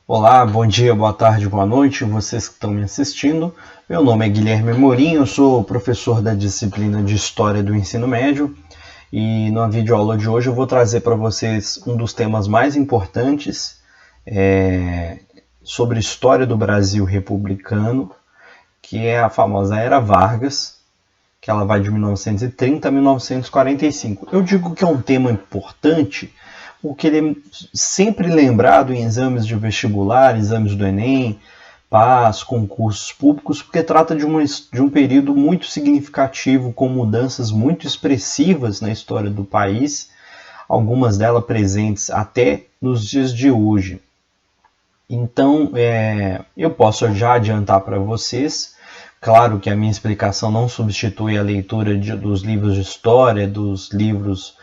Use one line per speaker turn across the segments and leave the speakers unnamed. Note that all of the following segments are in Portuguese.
Olá, bom dia, boa tarde, boa noite, vocês que estão me assistindo. Meu nome é Guilherme Amorim, eu sou professor da disciplina de História do Ensino Médio e na videoaula de hoje eu vou trazer para vocês um dos temas mais importantes sobre história do Brasil republicano, que é a famosa Era Vargas, que ela vai de 1930 a 1945. Eu digo que é um tema importante porque ele é sempre lembrado em exames de vestibular, exames do Enem, PAS, concursos públicos, porque trata de um período muito significativo, com mudanças muito expressivas na história do país, algumas delas presentes até nos dias de hoje. Então, eu posso já adiantar para vocês, claro que a minha explicação não substitui a leitura dos livros de história, dos livros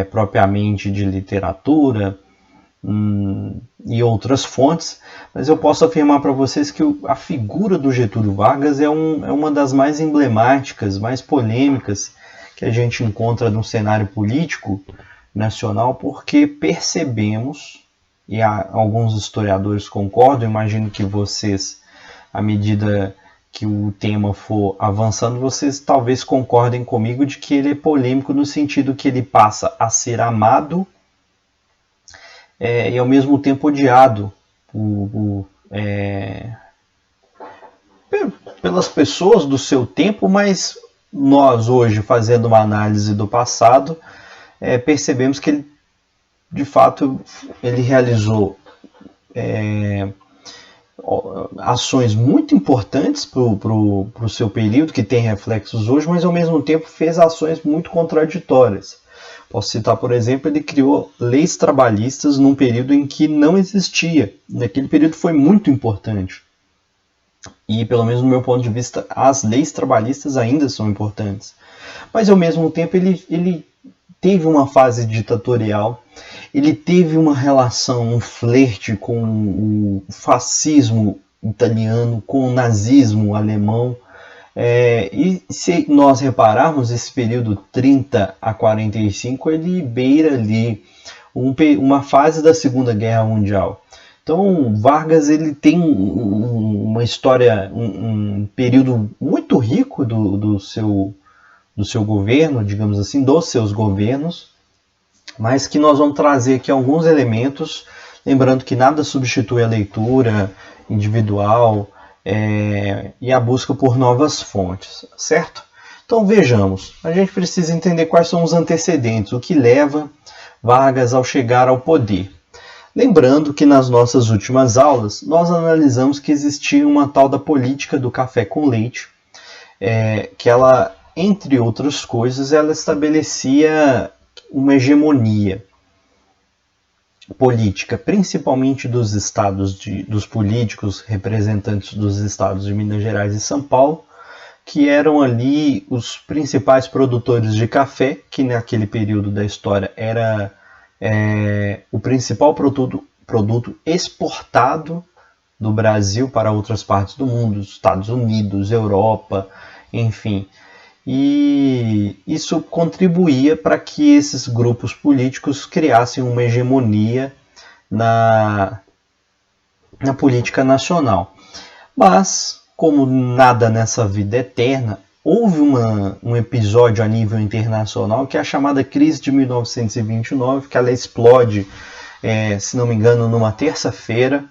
propriamente de literatura e outras fontes, mas eu posso afirmar para vocês que a figura do Getúlio Vargas é uma das mais emblemáticas, mais polêmicas que a gente encontra no cenário político nacional, porque percebemos, e alguns historiadores concordam, imagino que vocês, à medida que o tema for avançando, vocês talvez concordem comigo de que ele é polêmico no sentido que ele passa a ser amado e ao mesmo tempo odiado pelas pessoas do seu tempo, mas nós hoje, fazendo uma análise do passado, percebemos que ele, de fato, ele realizou ações muito importantes para o seu período, que tem reflexos hoje, mas ao mesmo tempo fez ações muito contraditórias. Posso citar, por exemplo, ele criou leis trabalhistas num período em que não existia. Naquele período foi muito importante. E, pelo menos do meu ponto de vista, as leis trabalhistas ainda são importantes. Mas, ao mesmo tempo, ele teve uma fase ditatorial, ele teve uma relação, um flerte com o fascismo italiano, com o nazismo alemão. E se nós repararmos, esse período 30 a 45, ele beira ali uma fase da Segunda Guerra Mundial. Então, Vargas ele tem uma história, um período muito rico do seu governo, digamos assim, dos seus governos, mas que nós vamos trazer aqui alguns elementos, lembrando que nada substitui a leitura individual e a busca por novas fontes, certo? Então vejamos, a gente precisa entender quais são os antecedentes, o que leva Vargas ao chegar ao poder. Lembrando que nas nossas últimas aulas, nós analisamos que existia uma tal da política do café com leite, que ela, entre outras coisas, ela estabelecia uma hegemonia política, principalmente dos estados, dos políticos representantes dos estados de Minas Gerais e São Paulo, que eram ali os principais produtores de café, que naquele período da história era o principal produto exportado do Brasil para outras partes do mundo, Estados Unidos, Europa, enfim. E isso contribuía para que esses grupos políticos criassem uma hegemonia na política nacional. Mas, como nada nessa vida é eterna, houve um episódio a nível internacional que é a chamada crise de 1929, que ela explode, se não me engano, numa terça-feira,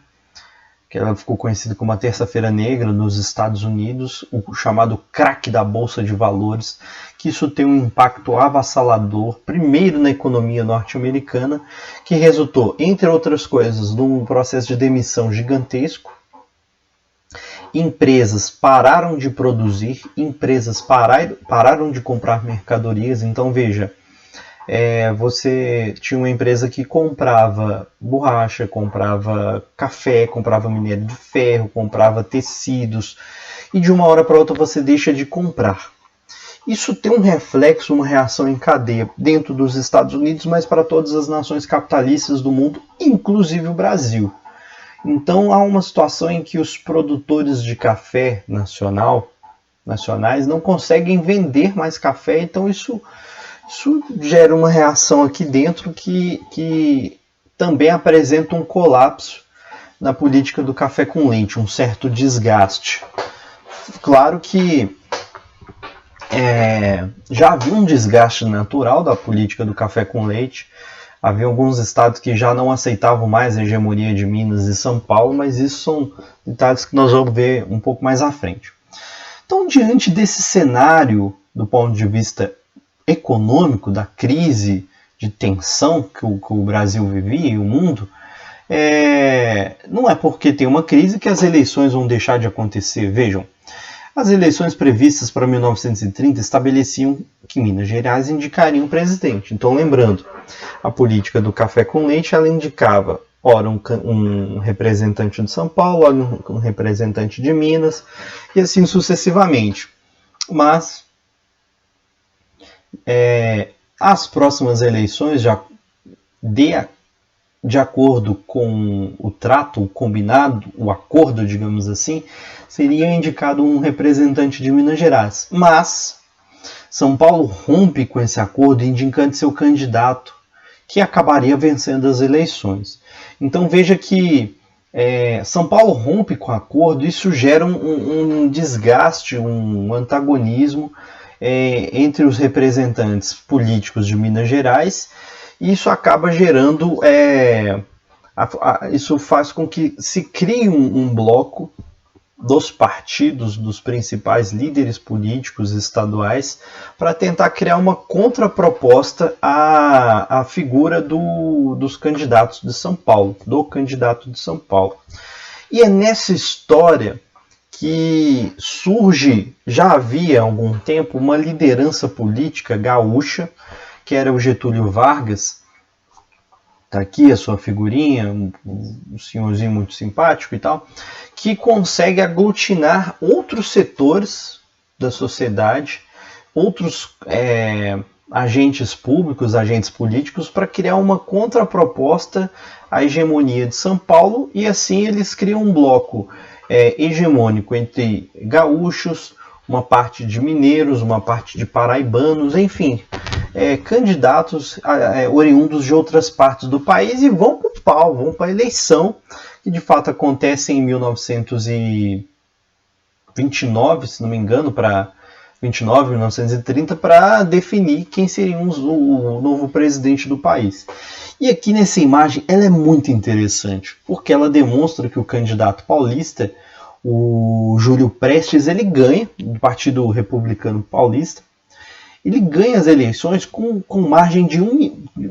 que ela ficou conhecida como a Terça-feira Negra nos Estados Unidos, o chamado crack da Bolsa de Valores, que isso tem um impacto avassalador, primeiro na economia norte-americana, que resultou, entre outras coisas, num processo de demissão gigantesco. Empresas pararam de produzir, empresas pararam de comprar mercadorias. Então veja, você tinha uma empresa que comprava borracha, comprava café, comprava minério de ferro, comprava tecidos, e de uma hora para outra você deixa de comprar. Isso tem um reflexo, uma reação em cadeia dentro dos Estados Unidos, mas para todas as nações capitalistas do mundo, inclusive o Brasil. Então há uma situação em que os produtores de café nacionais não conseguem vender mais café, então isso gera uma reação aqui dentro que também apresenta um colapso na política do café com leite, um certo desgaste. Claro que já havia um desgaste natural da política do café com leite. Havia alguns estados que já não aceitavam mais a hegemonia de Minas e São Paulo, mas isso são detalhes que nós vamos ver um pouco mais à frente. Então, diante desse cenário, do ponto de vista econômico, da crise de tensão que o Brasil vivia e o mundo, não é porque tem uma crise que as eleições vão deixar de acontecer. Vejam, as eleições previstas para 1930 estabeleciam que Minas Gerais indicaria um presidente. Então, lembrando, a política do café com leite, ela indicava, ora, um representante de São Paulo, ora, um representante de Minas, e assim sucessivamente. Mas, as próximas eleições, já de acordo com o trato, o combinado, o acordo, digamos assim, seria indicado um representante de Minas Gerais. Mas São Paulo rompe com esse acordo, indicando seu candidato, que acabaria vencendo as eleições. Então veja que São Paulo rompe com o acordo, e isso gera um desgaste, um antagonismo entre os representantes políticos de Minas Gerais. E isso acaba gerando, isso faz com que se crie um bloco dos partidos, dos principais líderes políticos estaduais, para tentar criar uma contraproposta à figura dos candidatos de São Paulo, do candidato de São Paulo. E é nessa história que surge, já havia há algum tempo, uma liderança política gaúcha, que era o Getúlio Vargas. Está aqui a sua figurinha, um senhorzinho muito simpático e tal, que consegue aglutinar outros setores da sociedade, outros agentes públicos, agentes políticos, para criar uma contraproposta à hegemonia de São Paulo, e assim eles criam um bloco hegemônico entre gaúchos, uma parte de mineiros, uma parte de paraibanos, enfim, candidatos oriundos de outras partes do país, e vão para o pau, vão para a eleição, que de fato acontece em 1929, se não me engano, para 1930, para definir quem seria o novo presidente do país. E aqui nessa imagem ela é muito interessante, porque ela demonstra que o candidato paulista, o Júlio Prestes, ele ganha, do Partido Republicano Paulista. Ele ganha as eleições com margem de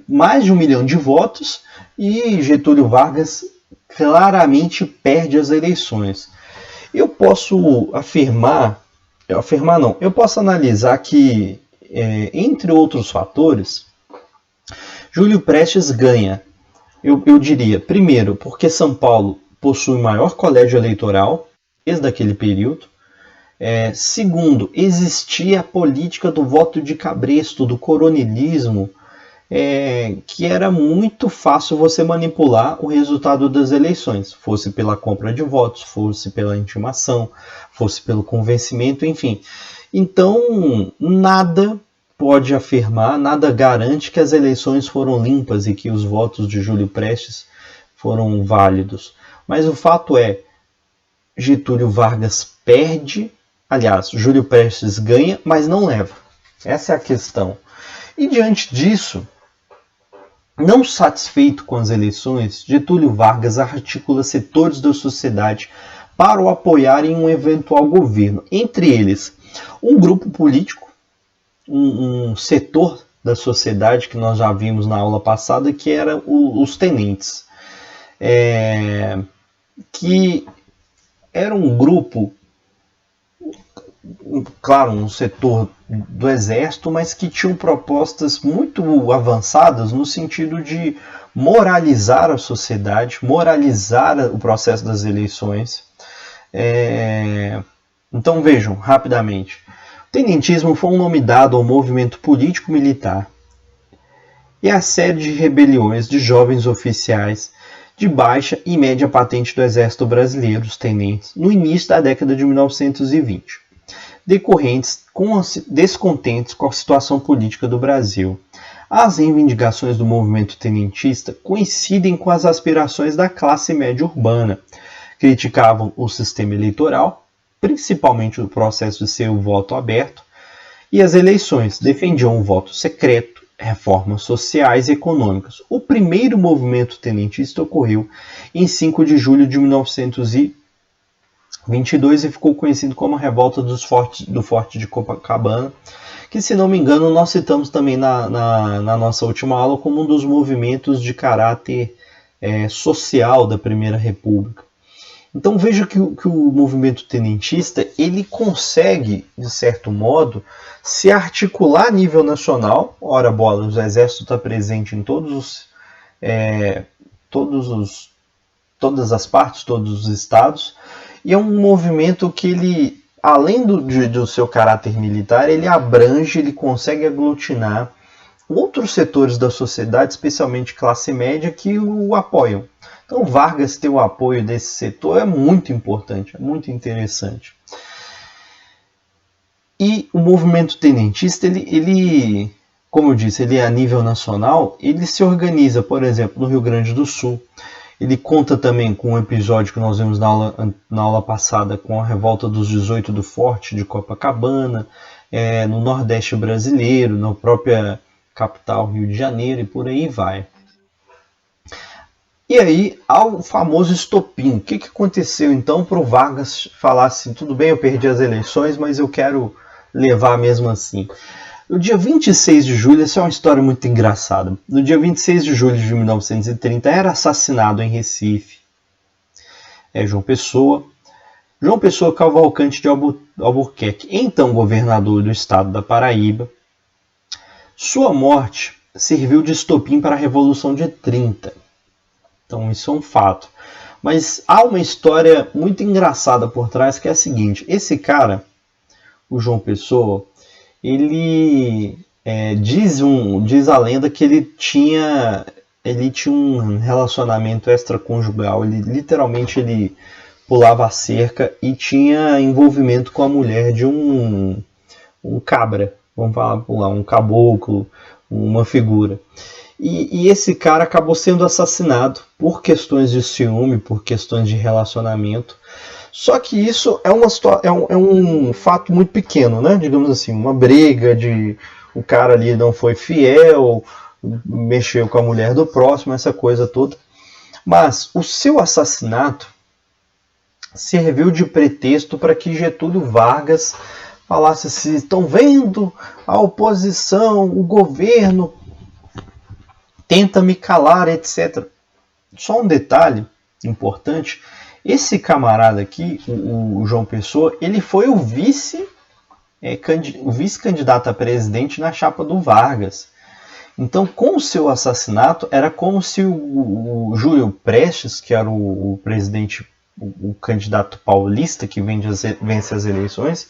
mais de 1 milhão de votos, e Getúlio Vargas claramente perde as eleições. Eu posso eu posso analisar que, entre outros fatores, Júlio Prestes ganha, eu diria, primeiro, porque São Paulo possui o maior colégio eleitoral desde aquele período. Segundo, existia a política do voto de cabresto, do coronelismo, que era muito fácil você manipular o resultado das eleições, fosse pela compra de votos, fosse pela intimação, fosse pelo convencimento, enfim. Então, nada pode afirmar, nada garante que as eleições foram limpas e que os votos de Júlio Prestes foram válidos. Mas o fato é, Getúlio Vargas perde. Aliás, Júlio Prestes ganha, mas não leva. Essa é a questão. E diante disso, não satisfeito com as eleições, Getúlio Vargas articula setores da sociedade para o apoiar em um eventual governo. Entre eles, um grupo político, um setor da sociedade que nós já vimos na aula passada, que era os tenentes. Que era um grupo, claro, um setor do exército, mas que tinham propostas muito avançadas no sentido de moralizar a sociedade, moralizar o processo das eleições. Então vejam, rapidamente. O tenentismo foi um nome dado ao movimento político-militar e à série de rebeliões de jovens oficiais de baixa e média patente do Exército Brasileiro, os tenentes, no início da década de 1920, decorrentes descontentes com a situação política do Brasil. As reivindicações do movimento tenentista coincidem com as aspirações da classe média urbana. Criticavam o sistema eleitoral, principalmente o processo de ser o voto aberto, e as eleições. Defendiam o voto secreto, reformas sociais e econômicas. O primeiro movimento tenentista ocorreu em 5 de julho de 1922 e ficou conhecido como a Revolta do Forte de Copacabana, que, se não me engano, nós citamos também na nossa última aula como um dos movimentos de caráter social da Primeira República. Então veja que o movimento tenentista ele consegue, de certo modo, se articular a nível nacional. Ora bola, o exército está presente em todas as partes, todos os estados, e é um movimento que ele, além do seu caráter militar, ele abrange, ele consegue aglutinar outros setores da sociedade, especialmente classe média, que o apoiam. Então, Vargas ter o apoio desse setor é muito importante, é muito interessante. E o movimento tenentista, ele, como eu disse, ele é a nível nacional, ele se organiza, por exemplo, no Rio Grande do Sul. Ele conta também com um episódio que nós vimos na aula passada, com a Revolta dos 18 do Forte de Copacabana, no Nordeste brasileiro, na própria capital Rio de Janeiro, e por aí vai. E aí, ao famoso estopim. O que aconteceu então para o Vargas falar assim, tudo bem, eu perdi as eleições, mas eu quero levar mesmo assim. No dia 26 de julho, essa é uma história muito engraçada. No dia 26 de julho de 1930, era assassinado em Recife João Pessoa Cavalcante de Albuquerque, então governador do estado da Paraíba. Sua morte serviu de estopim para a Revolução de 30. Então isso é um fato. Mas há uma história muito engraçada por trás, que é a seguinte. Esse cara, o João Pessoa, ele diz a lenda que ele tinha um relacionamento extraconjugal. Ele pulava a cerca e tinha envolvimento com a mulher de um cabra. Vamos falar, um caboclo, uma figura. E esse cara acabou sendo assassinado por questões de ciúme, por questões de relacionamento. Só que isso é um fato muito pequeno, né? Digamos assim, uma briga de o cara ali não foi fiel, mexeu com a mulher do próximo, essa coisa toda. Mas o seu assassinato serviu de pretexto para que Getúlio Vargas falasse assim, estão vendo a oposição, o governo tenta me calar, etc. Só um detalhe importante, esse camarada aqui, o João Pessoa, ele foi o vice-candidato a presidente na chapa do Vargas. Então, com o seu assassinato, era como se o Júlio Prestes, que era o presidente, o candidato paulista que vence as eleições,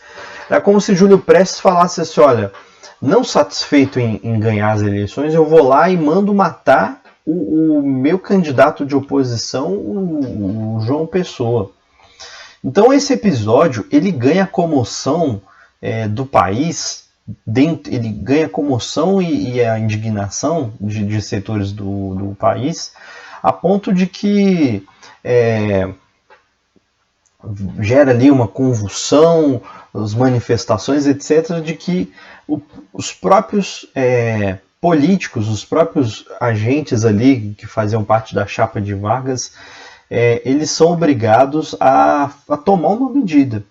era como se Júlio Prestes falasse assim, olha, não satisfeito em ganhar as eleições, eu vou lá e mando matar o meu candidato de oposição, o João Pessoa. Então esse episódio ele ganha comoção do país, ele ganha comoção e a indignação de setores do país, a ponto de que gera ali uma convulsão, as manifestações, etc., de que os próprios políticos, os próprios agentes ali que faziam parte da chapa de Vargas, eles são obrigados a tomar uma medida.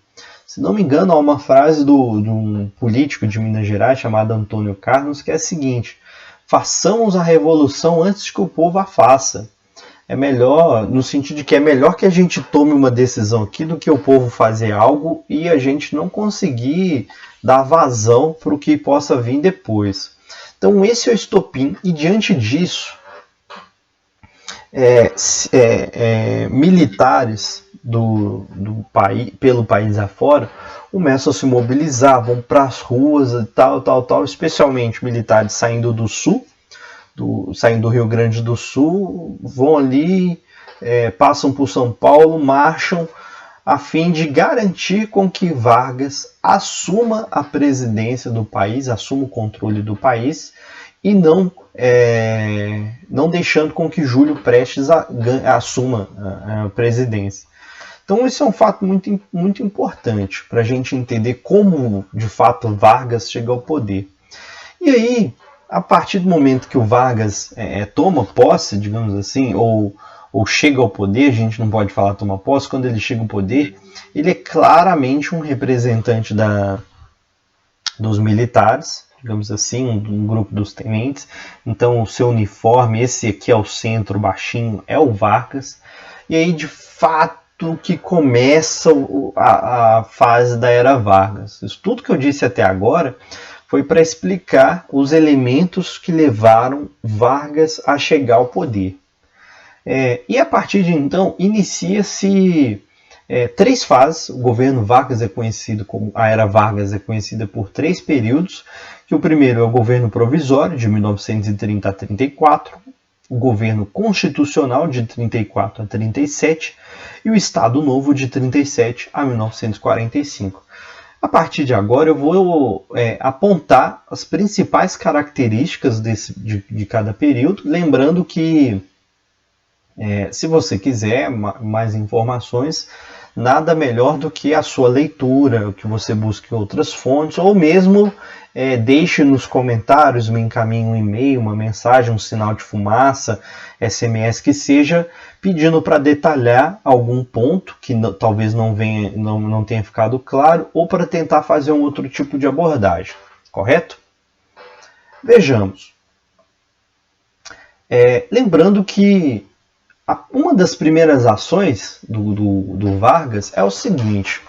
Se não me engano, há uma frase de um político de Minas Gerais chamado Antônio Carlos, que é a seguinte: façamos a revolução antes que o povo a faça. É melhor, no sentido de que é melhor que a gente tome uma decisão aqui do que o povo fazer algo e a gente não conseguir dar vazão para o que possa vir depois. Então esse é o estopim, e diante disso, militares pelo país afora começam a se mobilizar, vão para as ruas e tal, especialmente militares saindo do sul, saindo do Rio Grande do Sul, vão ali, passam por São Paulo, marcham a fim de garantir com que Vargas assuma a presidência do país, assuma o controle do país e não deixando com que Júlio Prestes assuma a presidência. Então esse é um fato muito importante para a gente entender como, de fato, Vargas chega ao poder. E aí, a partir do momento que o Vargas toma posse, digamos assim, ou chega ao poder, a gente não pode falar toma posse, quando ele chega ao poder, ele é claramente um representante dos militares, digamos assim, um grupo dos tenentes. Então o seu uniforme, esse aqui ao centro, baixinho, é o Vargas. E aí, de fato, que começa a fase da Era Vargas. Isso tudo que eu disse até agora foi para explicar os elementos que levaram Vargas a chegar ao poder. E a partir de então, inicia-se 3 fases. O governo Vargas é conhecido como a Era Vargas é conhecida por 3 períodos, que o primeiro é o governo provisório, de 1930 a 34, o governo constitucional, de 34 a 37, e o Estado Novo, de 37 a 1945. A partir de agora eu vou apontar as principais características de cada período, lembrando que se você quiser mais informações, nada melhor do que a sua leitura, que você busque outras fontes, ou mesmo deixe nos comentários, me encaminhe um e-mail, uma mensagem, um sinal de fumaça, SMS que seja, pedindo para detalhar algum ponto que talvez não tenha ficado claro, ou para tentar fazer um outro tipo de abordagem, correto? Vejamos. Lembrando que uma das primeiras ações do Vargas é o seguinte: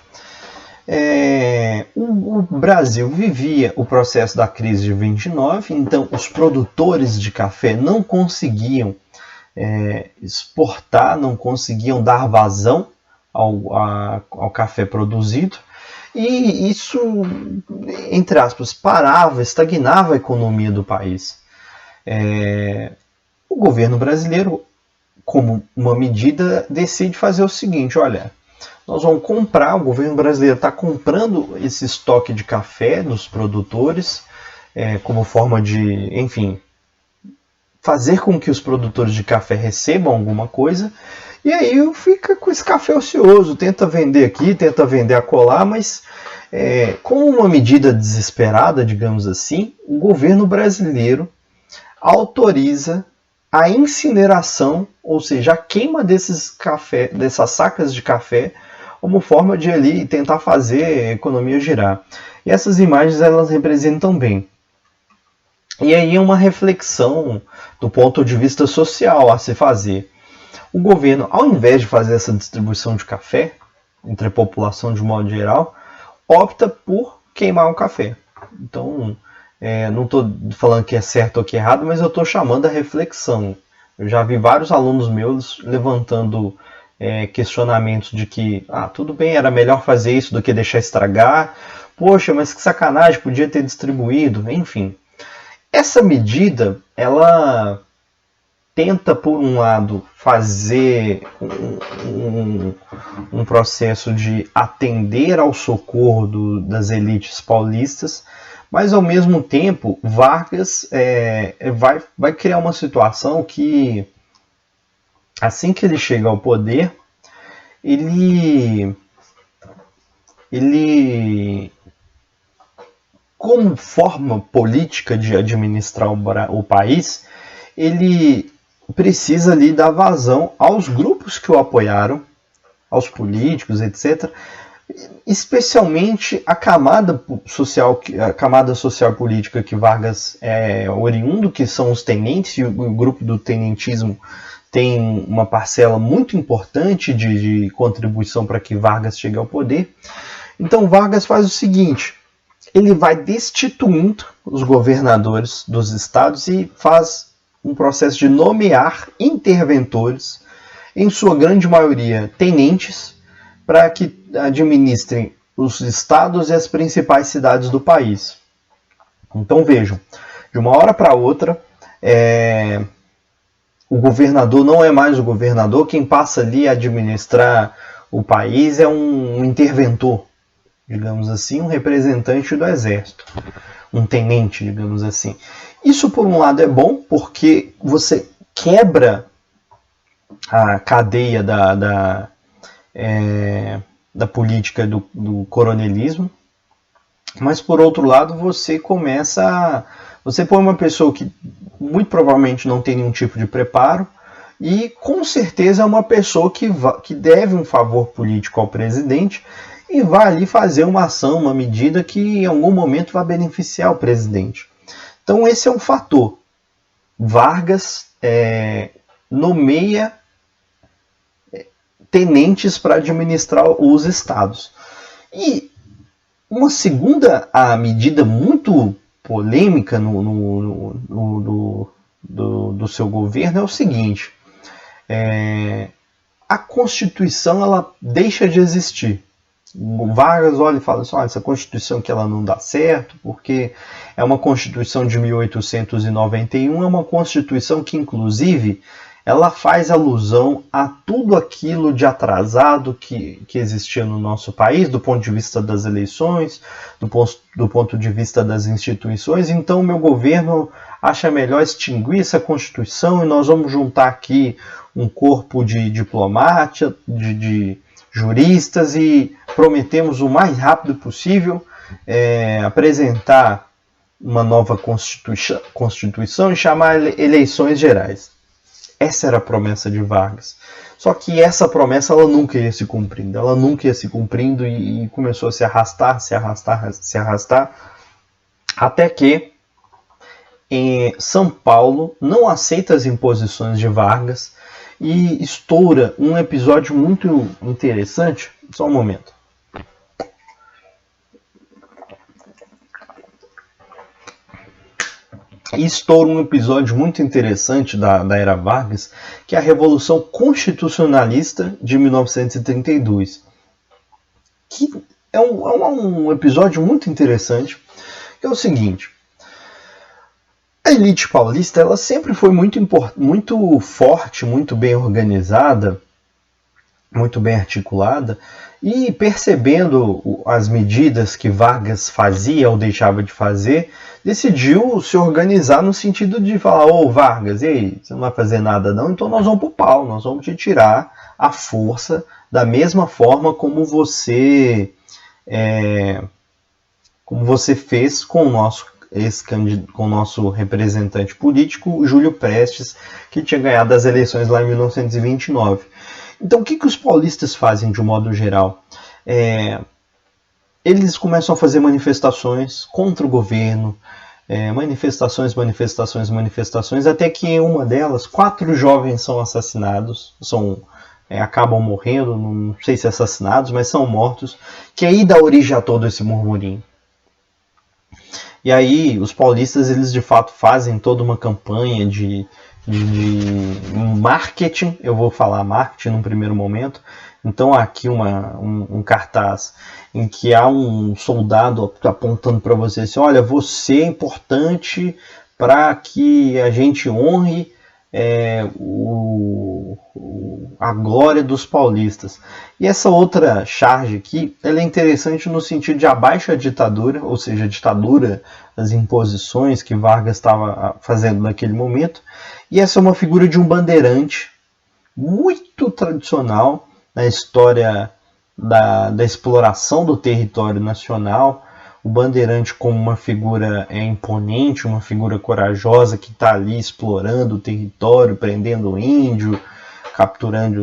o Brasil vivia o processo da crise de 29, então os produtores de café não conseguiam exportar, não conseguiam dar vazão ao café produzido, e isso, entre aspas, estagnava a economia do país. O governo brasileiro, como uma medida, decide fazer o seguinte: olha, nós vamos comprar, o governo brasileiro está comprando esse estoque de café dos produtores, como forma de, enfim, fazer com que os produtores de café recebam alguma coisa, e aí fica com esse café ocioso, tenta vender aqui, tenta vender acolá, mas como uma medida desesperada, digamos assim, o governo brasileiro autoriza a incineração, ou seja, a queima dessas sacas de café, como forma de ali tentar fazer a economia girar. E essas imagens elas representam bem. E aí é uma reflexão do ponto de vista social a se fazer. O governo, ao invés de fazer essa distribuição de café entre a população de modo geral, opta por queimar o café. Então, não estou falando que é certo ou que é errado, mas eu estou chamando a reflexão. Eu já vi vários alunos meus levantando questionamentos de que tudo bem, era melhor fazer isso do que deixar estragar. Poxa, mas que sacanagem, podia ter distribuído. Enfim, essa medida, ela tenta, por um lado, fazer um processo de atender ao socorro das elites paulistas, mas, ao mesmo tempo, Vargas vai criar uma situação que, assim que ele chega ao poder, ele como forma política de administrar o país, ele precisa ali dar vazão aos grupos que o apoiaram, aos políticos, etc., especialmente a camada social e política que Vargas é oriundo, que são os tenentes, e o grupo do tenentismo tem uma parcela muito importante de contribuição para que Vargas chegue ao poder. Então Vargas faz o seguinte: ele vai destituindo os governadores dos estados e faz um processo de nomear interventores, em sua grande maioria tenentes, para que administrem os estados e as principais cidades do país. Então vejam, de uma hora para outra, o governador não é mais o governador, quem passa ali a administrar o país é um interventor, digamos assim, um representante do exército, um tenente, digamos assim. Isso, por um lado, é bom, porque você quebra a cadeia da política do coronelismo, mas, por outro lado, você põe uma pessoa que muito provavelmente não tem nenhum tipo de preparo e, com certeza, é uma pessoa que deve um favor político ao presidente e vai ali fazer uma ação, uma medida que em algum momento vai beneficiar o presidente. Então esse é um fator. Vargas nomeia tenentes para administrar os estados. E uma segunda medida muito polêmica do seu governo é o seguinte: a Constituição ela deixa de existir. O Vargas olha e fala assim: essa Constituição que ela não dá certo, porque é uma Constituição de 1891, é uma Constituição que, inclusive, ela faz alusão a tudo aquilo de atrasado que existia no nosso país, do ponto de vista das eleições, do ponto de vista das instituições. Então, o meu governo acha melhor extinguir essa Constituição e nós vamos juntar aqui um corpo de diplomatas, de juristas, e prometemos o mais rápido possível apresentar uma nova Constituição e chamar eleições gerais. Essa era a promessa de Vargas. Só que essa promessa ela nunca ia se cumprindo. Ela nunca ia se cumprindo e começou a se arrastar, até que São Paulo não aceita as imposições de Vargas e estoura um episódio muito interessante. Só um momento. E estoura um episódio muito interessante da era Vargas, que é a Revolução Constitucionalista de 1932. Que é um episódio muito interessante, que é o seguinte: a elite paulista ela sempre foi muito forte, muito bem organizada, muito bem articulada, e percebendo as medidas que Vargas fazia ou deixava de fazer, decidiu se organizar no sentido de falar: Vargas, e aí, você não vai fazer nada não, então nós vamos pro pau, nós vamos te tirar à força, da mesma forma como você fez com o nosso representante político, Júlio Prestes, que tinha ganhado as eleições lá em 1929. Então, o que os paulistas fazem de um modo geral? Eles começam a fazer manifestações contra o governo, manifestações, até que em uma delas, 4 jovens são assassinados, acabam morrendo, não sei se assassinados, mas são mortos, que aí dá origem a todo esse murmurinho. E aí os paulistas, eles de fato fazem toda uma campanha de marketing, eu vou falar marketing num primeiro momento. Então há aqui um cartaz em que há um soldado apontando para você assim: olha, você é importante para que a gente honre a glória dos paulistas. E essa outra charge aqui, ela é interessante no sentido de abaixo a ditadura, ou seja, a ditadura, as imposições que Vargas estava fazendo naquele momento. E essa é uma figura de um bandeirante muito tradicional na história da exploração do território nacional. O bandeirante como uma figura imponente, uma figura corajosa que está ali explorando o território, prendendo índio, capturando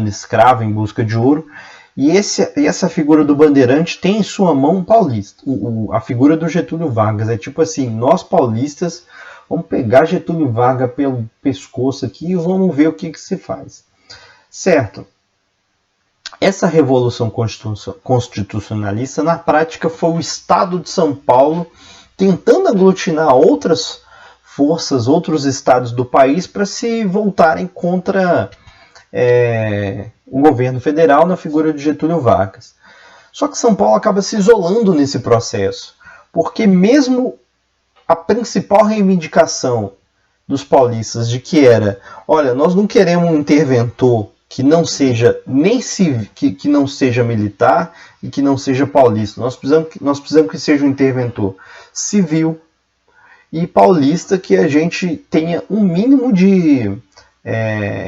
escravo em busca de ouro. E essa figura do bandeirante tem em sua mão um paulista. A figura do Getúlio Vargas é tipo assim: nós paulistas vamos pegar Getúlio Vargas pelo pescoço aqui e vamos ver o que se faz. Certo? Essa revolução constitucionalista, na prática, foi o Estado de São Paulo tentando aglutinar outras forças, outros estados do país, para se voltarem contra o governo federal na figura de Getúlio Vargas. Só que São Paulo acaba se isolando nesse processo, porque mesmo a principal reivindicação dos paulistas de que era: olha, nós não queremos um interventor que não seja nem civil, que não seja militar e que não seja paulista. Nós precisamos que seja um interventor civil e paulista que a gente tenha um mínimo de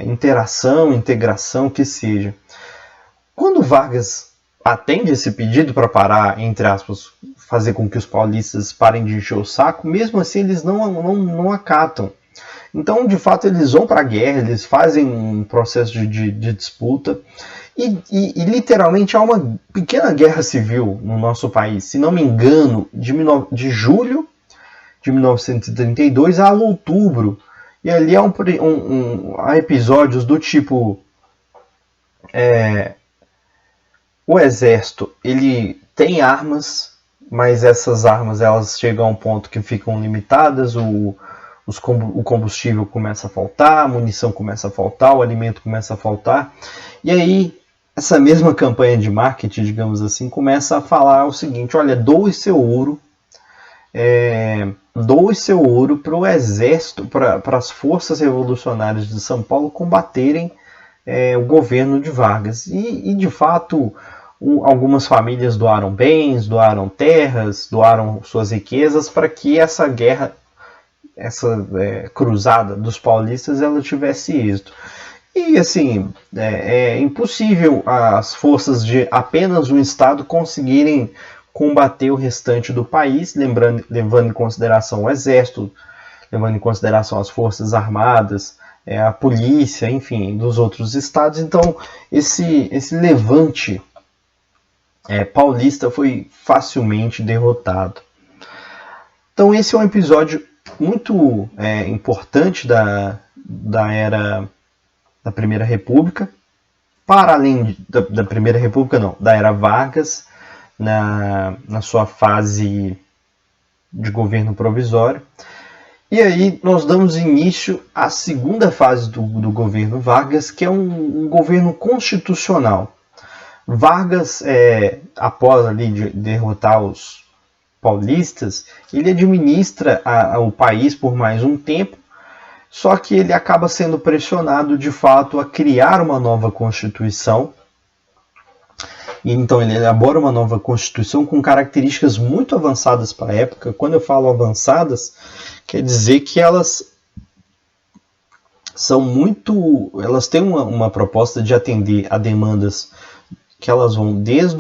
interação, integração, que seja. Quando Vargas atende esse pedido para parar, entre aspas, fazer com que os paulistas parem de encher o saco, mesmo assim eles não acatam. Então, de fato, eles vão para a guerra, eles fazem um processo de disputa e literalmente há uma pequena guerra civil no nosso país. Se não me engano, de julho de 1932 a outubro. E ali há episódios do tipo... o exército, ele tem armas, mas essas armas elas chegam a um ponto que ficam limitadas, o combustível começa a faltar, a munição começa a faltar, o alimento começa a faltar. E aí, essa mesma campanha de marketing, digamos assim, começa a falar o seguinte: olha, doe seu ouro para o exército, para as forças revolucionárias de São Paulo combaterem o governo de Vargas. E de fato, algumas famílias doaram bens, doaram terras, doaram suas riquezas para que essa guerra, essa cruzada dos paulistas, ela tivesse êxito. E assim, é impossível as forças de apenas um estado conseguirem combater o restante do país, levando em consideração o exército, levando em consideração as forças armadas, a polícia, enfim, dos outros estados. Então, esse levante paulista foi facilmente derrotado. Então, esse é um episódio muito importante da era da Primeira República, para além da Primeira República, não, da era Vargas, na sua fase de governo provisório. E aí nós damos início à segunda fase do governo Vargas, que é um governo constitucional. Vargas, após ali derrotar os paulistas, ele administra o país por mais um tempo, só que ele acaba sendo pressionado de fato a criar uma nova Constituição. E então ele elabora uma nova Constituição com características muito avançadas para a época. Quando eu falo avançadas, quer dizer que elas têm uma proposta de atender a demandas que elas vão desde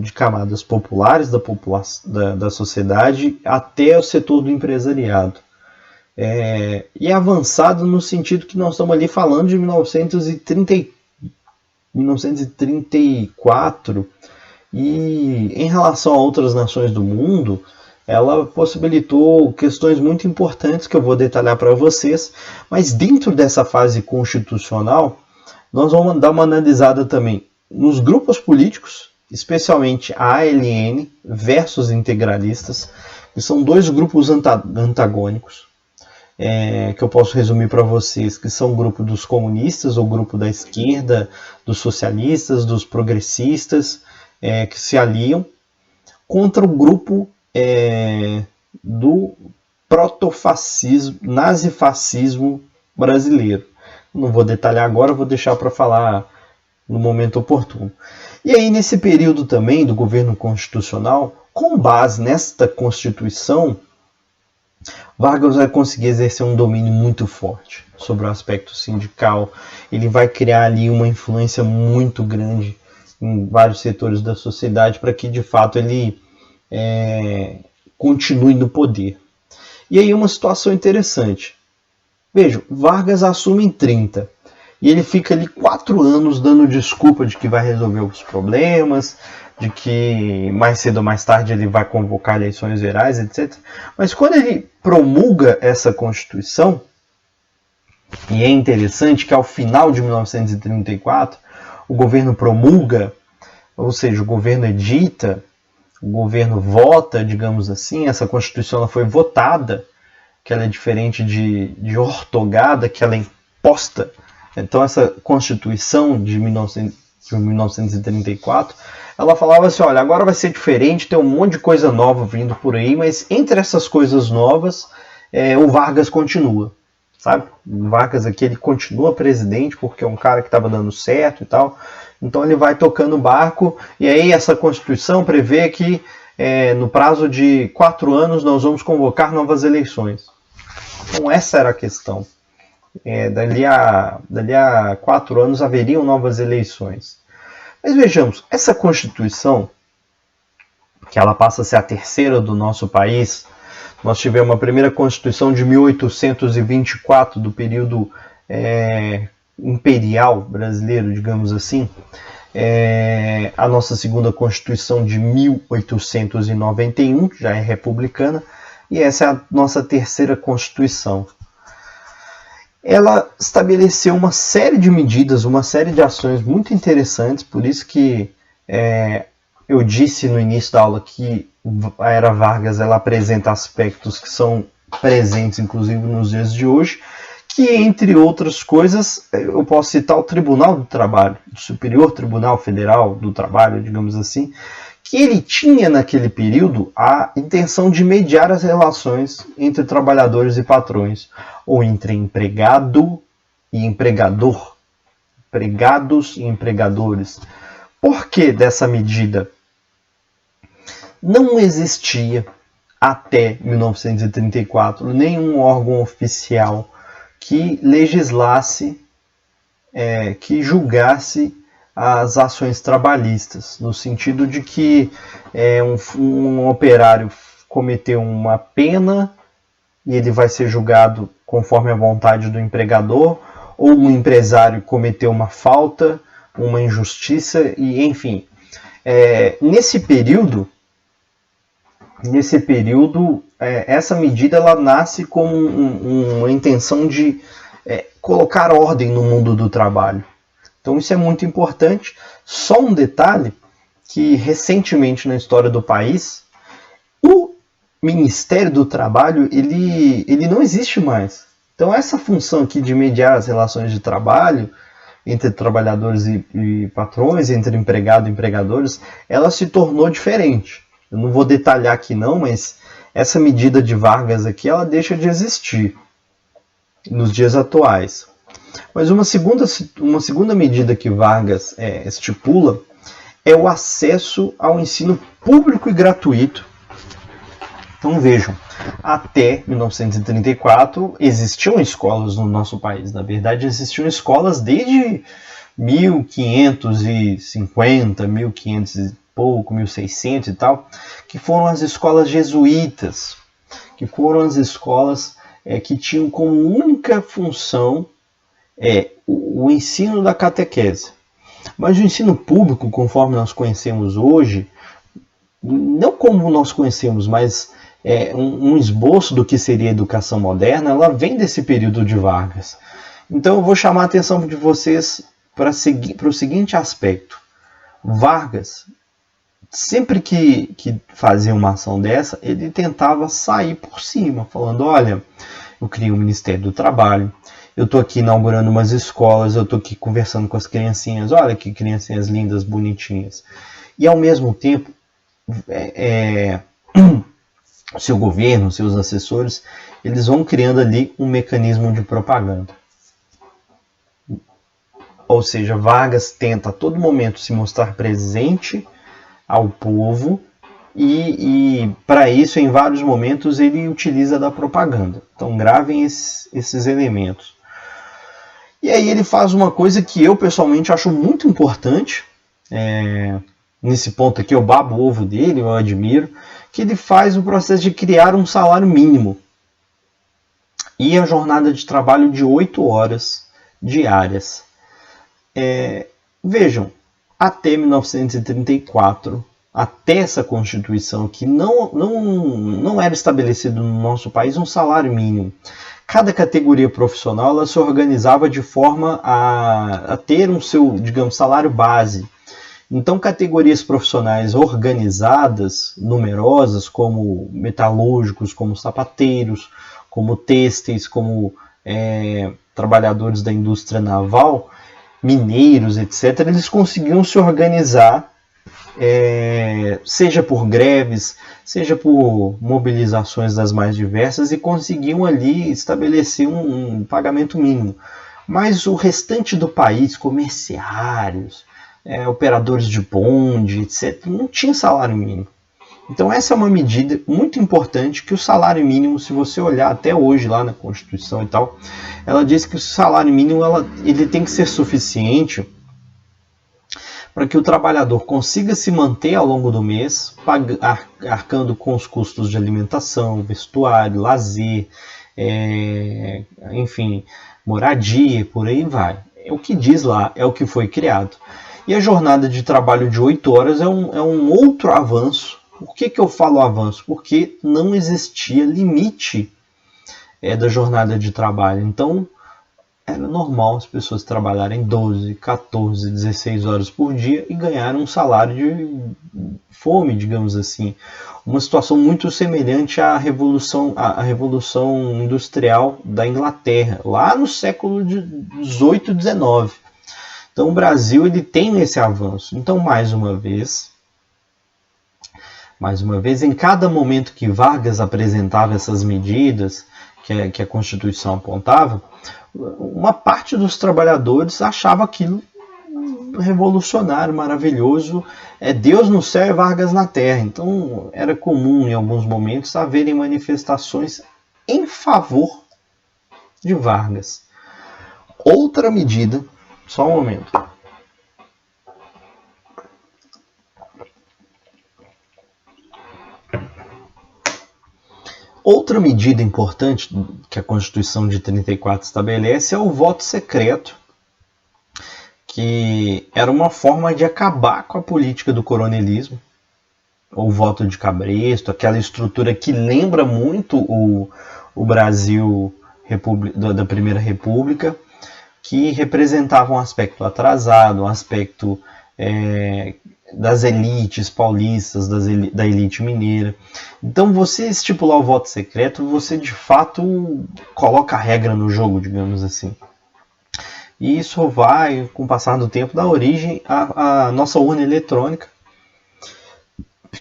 de camadas populares da sociedade até o setor do empresariado. E avançado no sentido que nós estamos ali falando de 1934, e em relação a outras nações do mundo, ela possibilitou questões muito importantes que eu vou detalhar para vocês, mas dentro dessa fase constitucional, nós vamos dar uma analisada também nos grupos políticos, especialmente a ALN versus integralistas, que são dois grupos antagônicos, que eu posso resumir para vocês, que são o grupo dos comunistas, ou grupo da esquerda, dos socialistas, dos progressistas, que se aliam, contra o grupo do protofascismo, nazifascismo brasileiro. Não vou detalhar agora, vou deixar para falar no momento oportuno. E aí, nesse período também do governo constitucional, com base nesta Constituição, Vargas vai conseguir exercer um domínio muito forte sobre o aspecto sindical. Ele vai criar ali uma influência muito grande em vários setores da sociedade para que, de fato, ele continue no poder. E aí uma situação interessante. Vejam, Vargas assume em 30 e ele fica ali 4 anos dando desculpa de que vai resolver os problemas, de que mais cedo ou mais tarde ele vai convocar eleições gerais, etc. Mas quando ele promulga essa Constituição, e é interessante que ao final de 1934, o governo promulga, ou seja, o governo edita, o governo vota, digamos assim, essa Constituição ela foi votada, que ela é diferente de ortogada, que ela é imposta. Então essa Constituição de 1934, ela falava assim, olha, agora vai ser diferente, tem um monte de coisa nova vindo por aí, mas entre essas coisas novas, o Vargas continua, sabe? O Vargas aqui, ele continua presidente, porque é um cara que estava dando certo e tal, então ele vai tocando o barco, e aí essa Constituição prevê que no prazo de 4 anos nós vamos convocar novas eleições. Então essa era a questão. Dali a 4 anos haveriam novas eleições. Mas vejamos, essa Constituição, que ela passa a ser a terceira do nosso país, nós tivemos a primeira Constituição de 1824, do período imperial brasileiro, digamos assim, a nossa segunda Constituição de 1891, que já é republicana, e essa é a nossa terceira Constituição. Ela estabeleceu uma série de medidas, uma série de ações muito interessantes, por isso que eu disse no início da aula que a Era Vargas ela apresenta aspectos que são presentes, inclusive, nos dias de hoje, que, entre outras coisas, eu posso citar o Tribunal do Trabalho, o Superior Tribunal Federal do Trabalho, digamos assim, que ele tinha, naquele período, a intenção de mediar as relações entre trabalhadores e patrões, ou entre empregado e empregador, empregados e empregadores. Por que dessa medida? Não existia, até 1934, nenhum órgão oficial que legislasse, que julgasse as ações trabalhistas, no sentido de que um operário cometeu uma pena e ele vai ser julgado conforme a vontade do empregador, ou um empresário cometeu uma falta, uma injustiça, e enfim. Nesse período, essa medida ela nasce com uma intenção de colocar ordem no mundo do trabalho. Então isso é muito importante. Só um detalhe, que recentemente na história do país, o Ministério do Trabalho ele não existe mais. Então essa função aqui de mediar as relações de trabalho entre trabalhadores e patrões, entre empregado e empregadores, ela se tornou diferente. Eu não vou detalhar aqui não, mas essa medida de Vargas aqui, ela deixa de existir nos dias atuais. Mas uma segunda medida que Vargas estipula é o acesso ao ensino público e gratuito. Então vejam, até 1934 existiam escolas no nosso país. Na verdade, existiam escolas desde 1550, 1500 e pouco, 1600 e tal, que foram as escolas jesuítas, que foram as escolas que tinham como única função o ensino da catequese. Mas o ensino público, conforme nós conhecemos hoje, não como nós conhecemos, mas um esboço do que seria a educação moderna, ela vem desse período de Vargas. Então eu vou chamar a atenção de vocês para o seguinte aspecto. Vargas, sempre que fazia uma ação dessa, ele tentava sair por cima, falando, olha, eu criei um Ministério do Trabalho, eu estou aqui inaugurando umas escolas, eu estou aqui conversando com as criancinhas, olha que criancinhas lindas, bonitinhas. E ao mesmo tempo, o seu governo, seus assessores, eles vão criando ali um mecanismo de propaganda. Ou seja, Vargas tenta a todo momento se mostrar presente ao povo e para isso, em vários momentos, ele utiliza da propaganda. Então, gravem esses elementos. E aí ele faz uma coisa que eu, pessoalmente, acho muito importante. Nesse ponto aqui, eu babo o ovo dele, eu admiro, que ele faz o processo de criar um salário mínimo e a jornada de trabalho de 8 horas diárias. Vejam, até 1934, até essa Constituição que não era estabelecido no nosso país um salário mínimo. Cada categoria profissional ela se organizava de forma a ter um seu, digamos, salário base. Então, categorias profissionais organizadas, numerosas, como metalúrgicos, como sapateiros, como têxteis, como trabalhadores da indústria naval, mineiros, etc., eles conseguiam se organizar, seja por greves, seja por mobilizações das mais diversas, e conseguiam ali estabelecer um pagamento mínimo. Mas o restante do país, comerciários, operadores de bonde, etc., não tinha salário mínimo. Então essa é uma medida muito importante, que o salário mínimo, se você olhar até hoje lá na Constituição e tal, ela diz que o salário mínimo ele tem que ser suficiente para que o trabalhador consiga se manter ao longo do mês, arcando com os custos de alimentação, vestuário, lazer, enfim, moradia, por aí vai. O que diz lá é o que foi criado. E a jornada de trabalho de 8 horas é um outro avanço. Por que eu falo avanço? Porque não existia limite da jornada de trabalho. Então, era normal as pessoas trabalharem 12, 14, 16 horas por dia e ganharem um salário de fome, digamos assim. Uma situação muito semelhante à Revolução Industrial da Inglaterra, lá no século XVIII e XIX. Então o Brasil ele tem esse avanço. Então, mais uma vez, em cada momento que Vargas apresentava essas medidas que a Constituição apontava, uma parte dos trabalhadores achava aquilo revolucionário, maravilhoso, Deus no céu e Vargas na terra. Então era comum em alguns momentos haverem manifestações em favor de Vargas. Outra medida, só um momento. Outra medida importante que a Constituição de 34 estabelece é o voto secreto, que era uma forma de acabar com a política do coronelismo, ou voto de cabresto, aquela estrutura que lembra muito o Brasil da Primeira República, que representava um aspecto atrasado, um aspecto das elites paulistas, da elite mineira. Então, você estipular o voto secreto, você de fato coloca a regra no jogo, digamos assim. E isso vai, com o passar do tempo, dar origem à nossa urna eletrônica,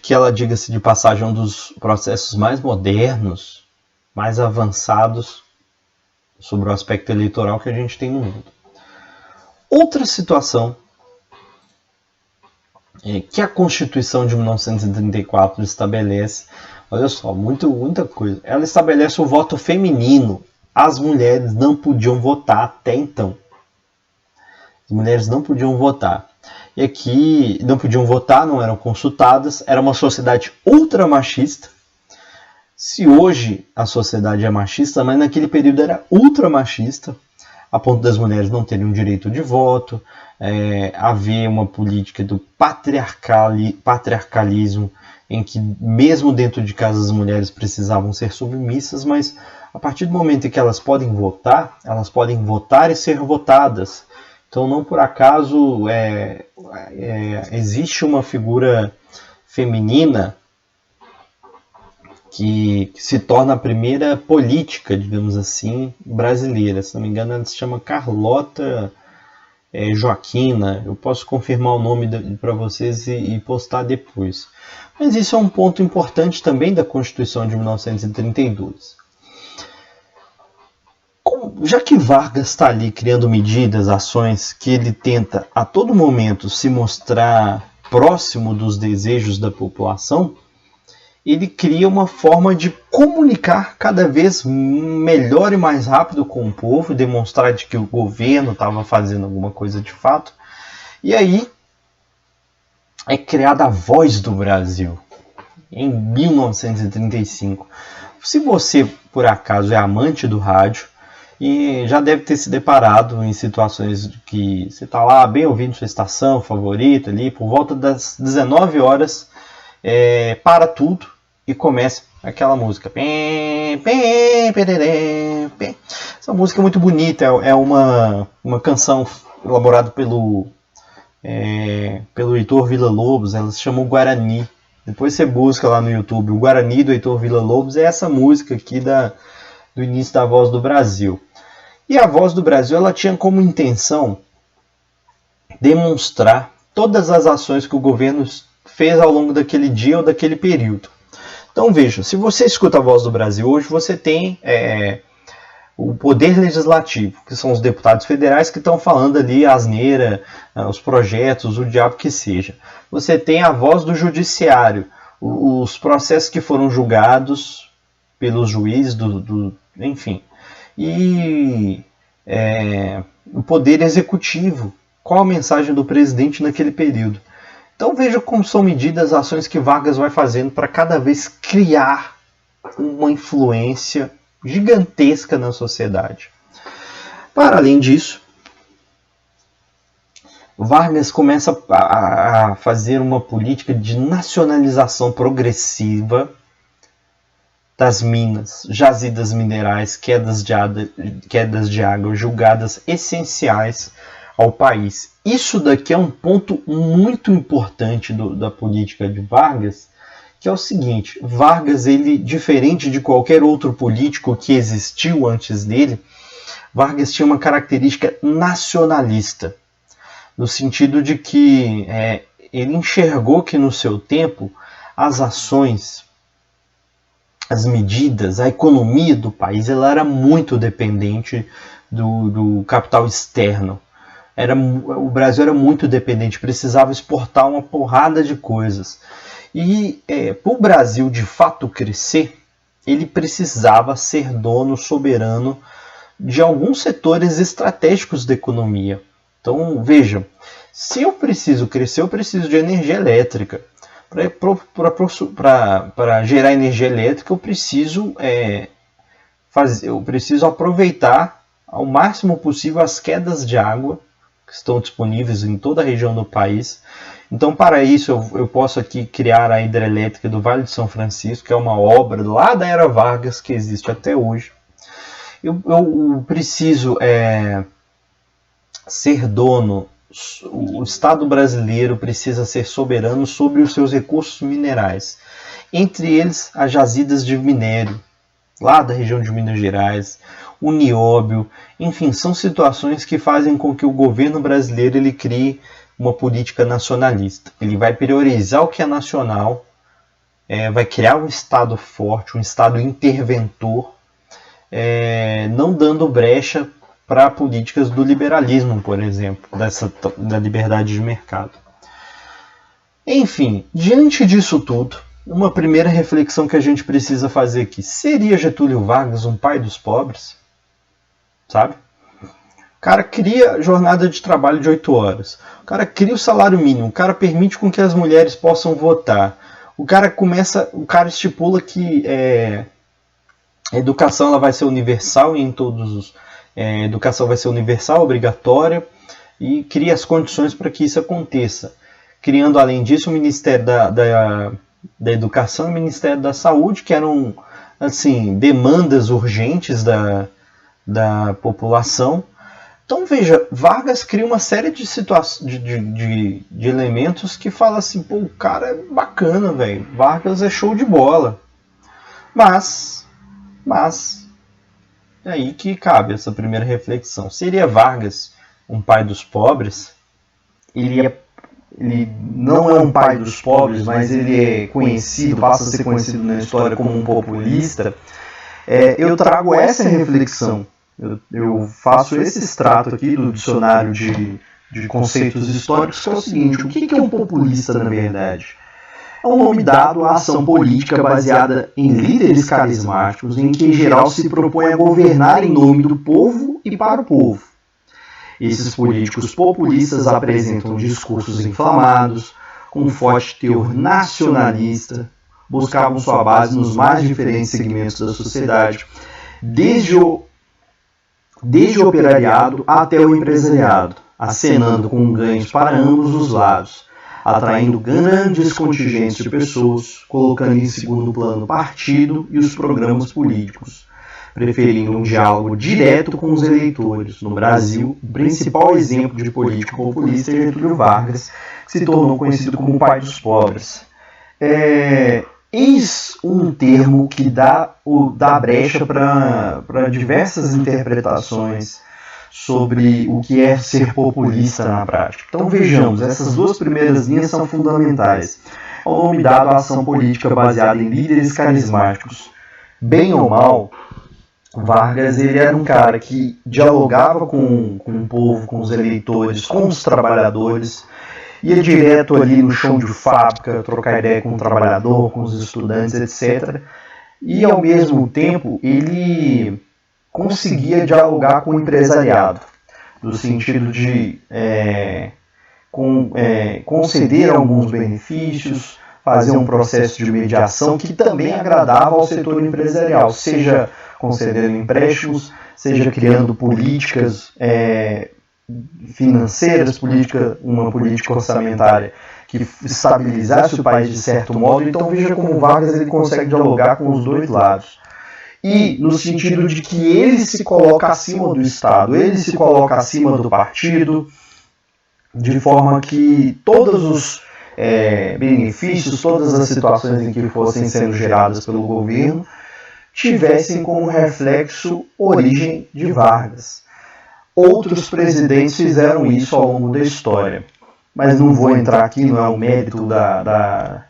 que ela, diga-se de passagem, é um dos processos mais modernos, mais avançados sobre o aspecto eleitoral que a gente tem no mundo. Outra situação que a Constituição de 1934 estabelece, olha só, muita coisa. Ela estabelece o voto feminino. As mulheres não podiam votar até então. As mulheres não podiam votar. E aqui não podiam votar, não eram consultadas. Era uma sociedade ultra machista. Se hoje a sociedade é machista, mas naquele período era ultra machista, a ponto das mulheres não terem o direito de voto, haver uma política do patriarcalismo, em que mesmo dentro de casa as mulheres precisavam ser submissas, mas a partir do momento em que elas podem votar e ser votadas. Então, não por acaso existe uma figura feminina que se torna a primeira política, digamos assim, brasileira. Se não me engano, ela se chama Carlota Joaquina. Eu posso confirmar o nome para vocês e postar depois. Mas isso é um ponto importante também da Constituição de 1932. Já que Vargas está ali criando medidas, ações que ele tenta a todo momento se mostrar próximo dos desejos da população, ele cria uma forma de comunicar cada vez melhor e mais rápido com o povo, demonstrar de que o governo estava fazendo alguma coisa de fato. E aí é criada a Voz do Brasil, em 1935. Se você, por acaso, é amante do rádio, e já deve ter se deparado em situações que você está lá bem ouvindo sua estação favorita ali, por volta das 19 horas, para tudo e começa aquela música. Essa música é muito bonita, é uma canção elaborada pelo Heitor Villa-Lobos, ela se chama Guarani. Depois você busca lá no YouTube, o Guarani do Heitor Villa-Lobos é essa música aqui do início da Voz do Brasil. E a Voz do Brasil ela tinha como intenção demonstrar todas as ações que o governo fez ao longo daquele dia ou daquele período. Então veja, se você escuta a Voz do Brasil hoje, você tem o poder legislativo, que são os deputados federais que estão falando ali a asneira, os projetos, o diabo que seja. Você tem a voz do judiciário, os processos que foram julgados pelos juízes, enfim, e o poder executivo, qual a mensagem do presidente naquele período. Então veja como são medidas, ações que Vargas vai fazendo para cada vez criar uma influência gigantesca na sociedade. Para além disso, Vargas começa a fazer uma política de nacionalização progressiva das minas, jazidas minerais, quedas de água julgadas essenciais ao país. Isso daqui é um ponto muito importante da política de Vargas, que é o seguinte: Vargas, ele, diferente de qualquer outro político que existiu antes dele, Vargas tinha uma característica nacionalista, no sentido de que ele enxergou que no seu tempo as ações, as medidas, a economia do país, ela era muito dependente do capital externo. O Brasil era muito dependente, precisava exportar uma porrada de coisas. E para o Brasil de fato crescer, ele precisava ser dono soberano de alguns setores estratégicos da economia. Então, vejam, se eu preciso crescer, eu preciso de energia elétrica. Para gerar energia elétrica, eu preciso aproveitar ao máximo possível as quedas de água que estão disponíveis em toda a região do país. Então, para isso, eu posso aqui criar a hidrelétrica do Vale de São Francisco, que é uma obra lá da Era Vargas, que existe até hoje. Eu preciso ser dono, o Estado brasileiro precisa ser soberano sobre os seus recursos minerais, entre eles as jazidas de minério, lá da região de Minas Gerais, o nióbio, enfim, são situações que fazem com que o governo brasileiro ele crie uma política nacionalista. Ele vai priorizar o que é nacional, vai criar um Estado forte, um Estado interventor, não dando brecha para políticas do liberalismo, por exemplo, da liberdade de mercado. Enfim, diante disso tudo, uma primeira reflexão que a gente precisa fazer aqui: seria Getúlio Vargas um pai dos pobres? Sabe? O cara cria jornada de trabalho de 8 horas, o cara cria o salário mínimo, o cara permite com que as mulheres possam votar, o cara estipula que a educação ela vai ser universal em todos os educação vai ser universal, obrigatória, e cria as condições para que isso aconteça, criando além disso o Ministério da Educação e o Ministério da Saúde, que eram assim, demandas urgentes da população. Então veja, Vargas cria uma série de de elementos que fala assim: pô, o cara é bacana, velho, Vargas é show de bola. Mas é aí que cabe essa primeira reflexão. Seria Vargas um pai dos pobres? Ele não é um pai dos pobres, mas ele é conhecido, passa a ser conhecido na história como um populista. Eu trago essa reflexão. Eu faço esse extrato aqui do dicionário de conceitos históricos, que é o seguinte: o que é um populista na verdade? É um nome dado à ação política baseada em líderes carismáticos, em que em geral se propõe a governar em nome do povo e para o povo. Esses políticos populistas apresentam discursos inflamados, com forte teor nacionalista, buscavam sua base nos mais diferentes segmentos da sociedade, desde o operariado até o empresariado, acenando com ganhos para ambos os lados, atraindo grandes contingentes de pessoas, colocando em segundo plano o partido e os programas políticos, preferindo um diálogo direto com os eleitores. No Brasil, o principal exemplo de político populista é Getúlio Vargas, que se tornou conhecido como o pai dos pobres. Eis um termo que dá brecha para diversas interpretações sobre o que é ser populista na prática. Então vejamos, essas duas primeiras linhas são fundamentais. É o nome dado à ação política baseada em líderes carismáticos. Bem ou mal, Vargas ele era um cara que dialogava com o povo, com os eleitores, com os trabalhadores, ia direto ali no chão de fábrica, trocar ideia com o trabalhador, com os estudantes, etc. E, ao mesmo tempo, ele conseguia dialogar com o empresariado, no sentido de conceder alguns benefícios, fazer um processo de mediação que também agradava ao setor empresarial, seja concedendo empréstimos, seja criando políticas financeiras, uma política orçamentária que estabilizasse o país de certo modo. Então veja como Vargas ele consegue dialogar com os dois lados. E no sentido de que ele se coloca acima do Estado, ele se coloca acima do partido, de forma que todos os benefícios, todas as situações em que fossem sendo geradas pelo governo, tivessem como reflexo origem de Vargas. Outros presidentes fizeram isso ao longo da história, mas não vou entrar aqui, não é o mérito da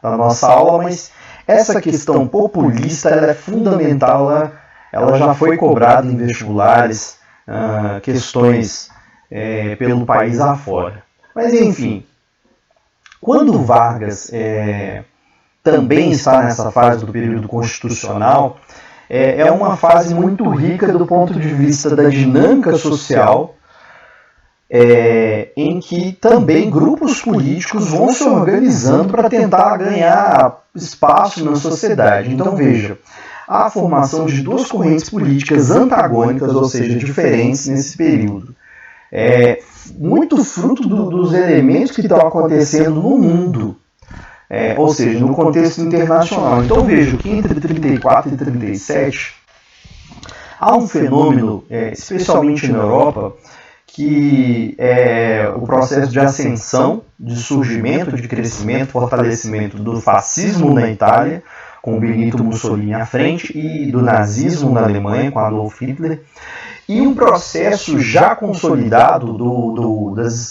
nossa aula, mas essa questão populista ela é fundamental, ela já foi cobrada em vestibulares, questões pelo país afora. Mas enfim, quando Vargas também está nessa fase do período constitucional, é uma fase muito rica do ponto de vista da dinâmica social, em que também grupos políticos vão se organizando para tentar ganhar espaço na sociedade. Então veja, há a formação de duas correntes políticas antagônicas, ou seja, diferentes nesse período. Muito fruto dos elementos que estão acontecendo no mundo, ou seja, no contexto internacional. Então veja que entre 34 e 37 há um fenômeno, especialmente na Europa, que é o processo de ascensão, de surgimento, de crescimento, fortalecimento do fascismo na Itália, com Benito Mussolini à frente, e do nazismo na Alemanha, com Adolf Hitler, e um processo já consolidado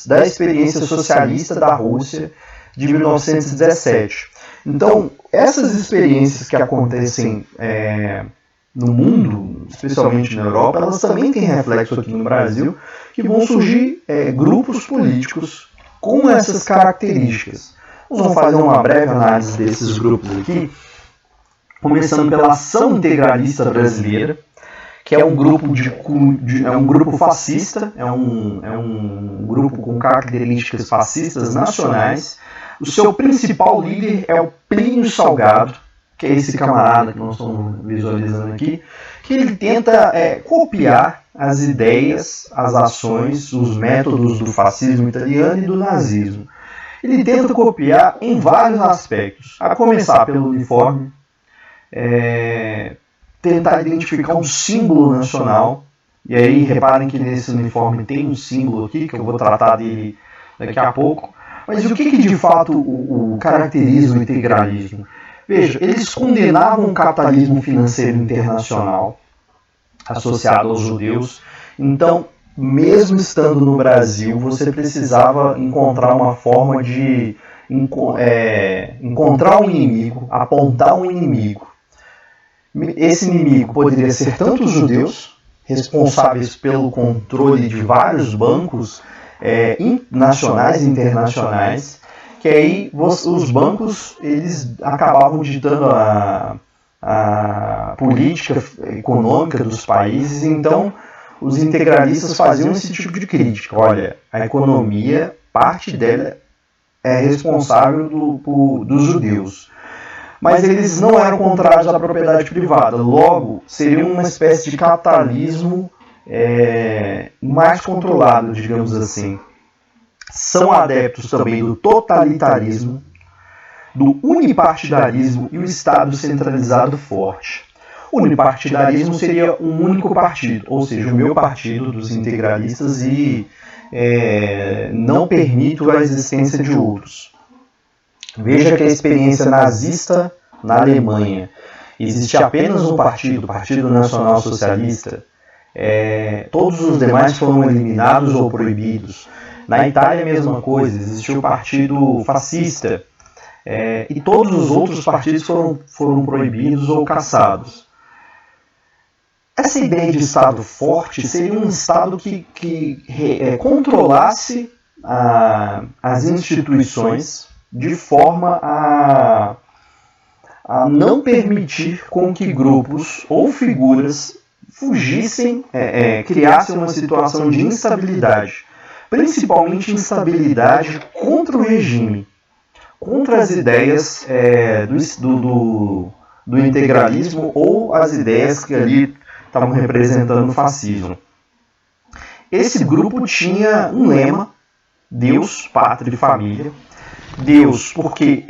da experiência socialista da Rússia de 1917. Então, essas experiências que acontecem no mundo, especialmente na Europa, elas também têm reflexo aqui no Brasil, que vão surgir grupos políticos com essas características. Nós vamos fazer uma breve análise desses grupos aqui, começando pela Ação Integralista Brasileira, que é um grupo um grupo fascista, é um grupo com características fascistas nacionais. O seu principal líder é o Plínio Salgado, que é esse camarada que nós estamos visualizando aqui, que ele tenta copiar as ideias, as ações, os métodos do fascismo italiano e do nazismo. Ele tenta copiar em vários aspectos, a começar pelo uniforme, tentar identificar um símbolo nacional, e aí reparem que nesse uniforme tem um símbolo aqui, que eu vou tratar dele daqui a pouco. Mas o que de fato o caracteriza o integralismo? Veja, eles condenavam o capitalismo financeiro internacional associado aos judeus. Então, mesmo estando no Brasil, você precisava encontrar uma forma de encontrar um inimigo, apontar um inimigo. Esse inimigo poderia ser tanto os judeus, responsáveis pelo controle de vários bancos nacionais e internacionais, que aí os bancos eles acabavam ditando a política econômica dos países. Então os integralistas faziam esse tipo de crítica. Olha, a economia, parte dela é responsável dos judeus. Mas eles não eram contrários à propriedade privada. Logo, seria uma espécie de capitalismo mais controlado, digamos assim. São adeptos também do totalitarismo, do unipartidarismo e o Estado centralizado forte. O unipartidarismo seria um único partido, ou seja, o meu partido dos integralistas, e não permito a existência de outros. Veja que a experiência nazista na Alemanha existia apenas um partido, o Partido Nacional Socialista. Todos os demais foram eliminados ou proibidos. Na Itália, a mesma coisa, existiu o Partido Fascista. E todos os outros partidos foram proibidos ou caçados. Essa ideia de Estado forte seria um Estado que controlasse as instituições de forma a não permitir com que grupos ou figuras fugissem, criassem uma situação de instabilidade, principalmente instabilidade contra o regime, contra as ideias do integralismo ou as ideias que ali estavam representando o fascismo. Esse grupo tinha um lema: Deus, Pátria e Família. Deus, porque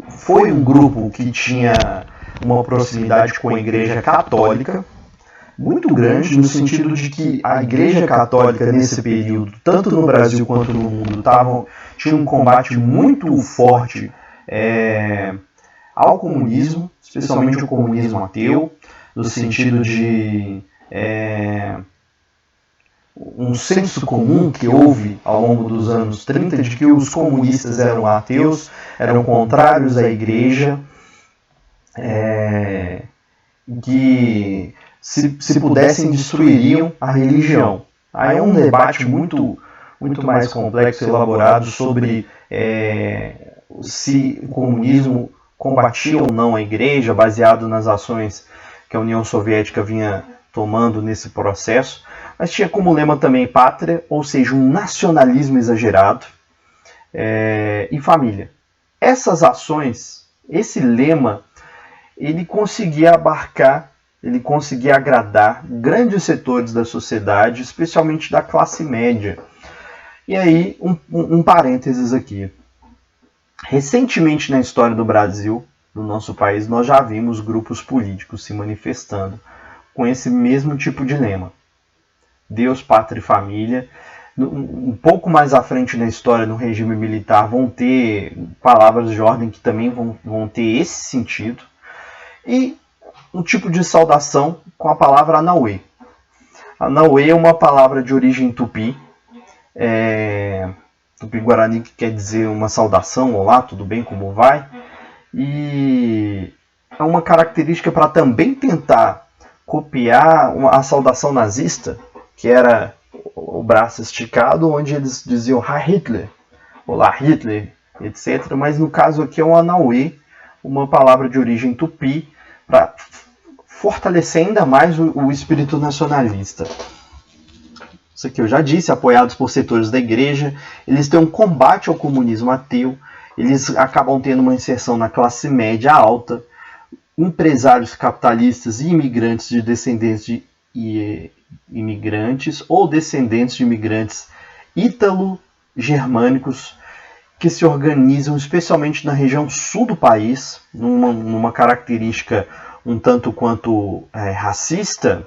foi um grupo que tinha uma proximidade com a Igreja Católica muito grande, no sentido de que a Igreja Católica nesse período, tanto no Brasil quanto no mundo, tinha um combate muito forte ao comunismo, especialmente o comunismo ateu, no sentido de um senso comum que houve ao longo dos anos 30 de que os comunistas eram ateus, eram contrários à Igreja, que se pudessem destruiriam a religião. Aí é um debate muito mais complexo e elaborado sobre se o comunismo combatia ou não a Igreja, baseado nas ações que a União Soviética vinha tomando nesse processo. Mas tinha como lema também pátria, ou seja, um nacionalismo exagerado, e família. Essas ações, esse lema, ele conseguia abarcar, ele conseguia agradar grandes setores da sociedade, especialmente da classe média. E aí, um parênteses aqui. Recentemente na história do Brasil, no nosso país, nós já vimos grupos políticos se manifestando com esse mesmo tipo de lema. Deus, Pátria e Família. Um pouco mais à frente na história, no regime militar, vão ter palavras de ordem que também vão ter esse sentido. E um tipo de saudação com a palavra Anauê. Anauê é uma palavra de origem tupi, tupi-guarani, que quer dizer uma saudação, olá, tudo bem, como vai? E é uma característica para também tentar copiar a saudação nazista, que era o braço esticado, onde eles diziam Ha Hitler, olá Hitler, etc. Mas no caso aqui é o Anauê, uma palavra de origem tupi, para fortalecer ainda mais o espírito nacionalista. Isso aqui eu já disse, apoiados por setores da igreja, eles têm um combate ao comunismo ateu, eles acabam tendo uma inserção na classe média alta, empresários capitalistas e imigrantes de descendentes de imigrantes ou descendentes de imigrantes ítalo-germânicos que se organizam especialmente na região sul do país, numa característica um tanto quanto racista,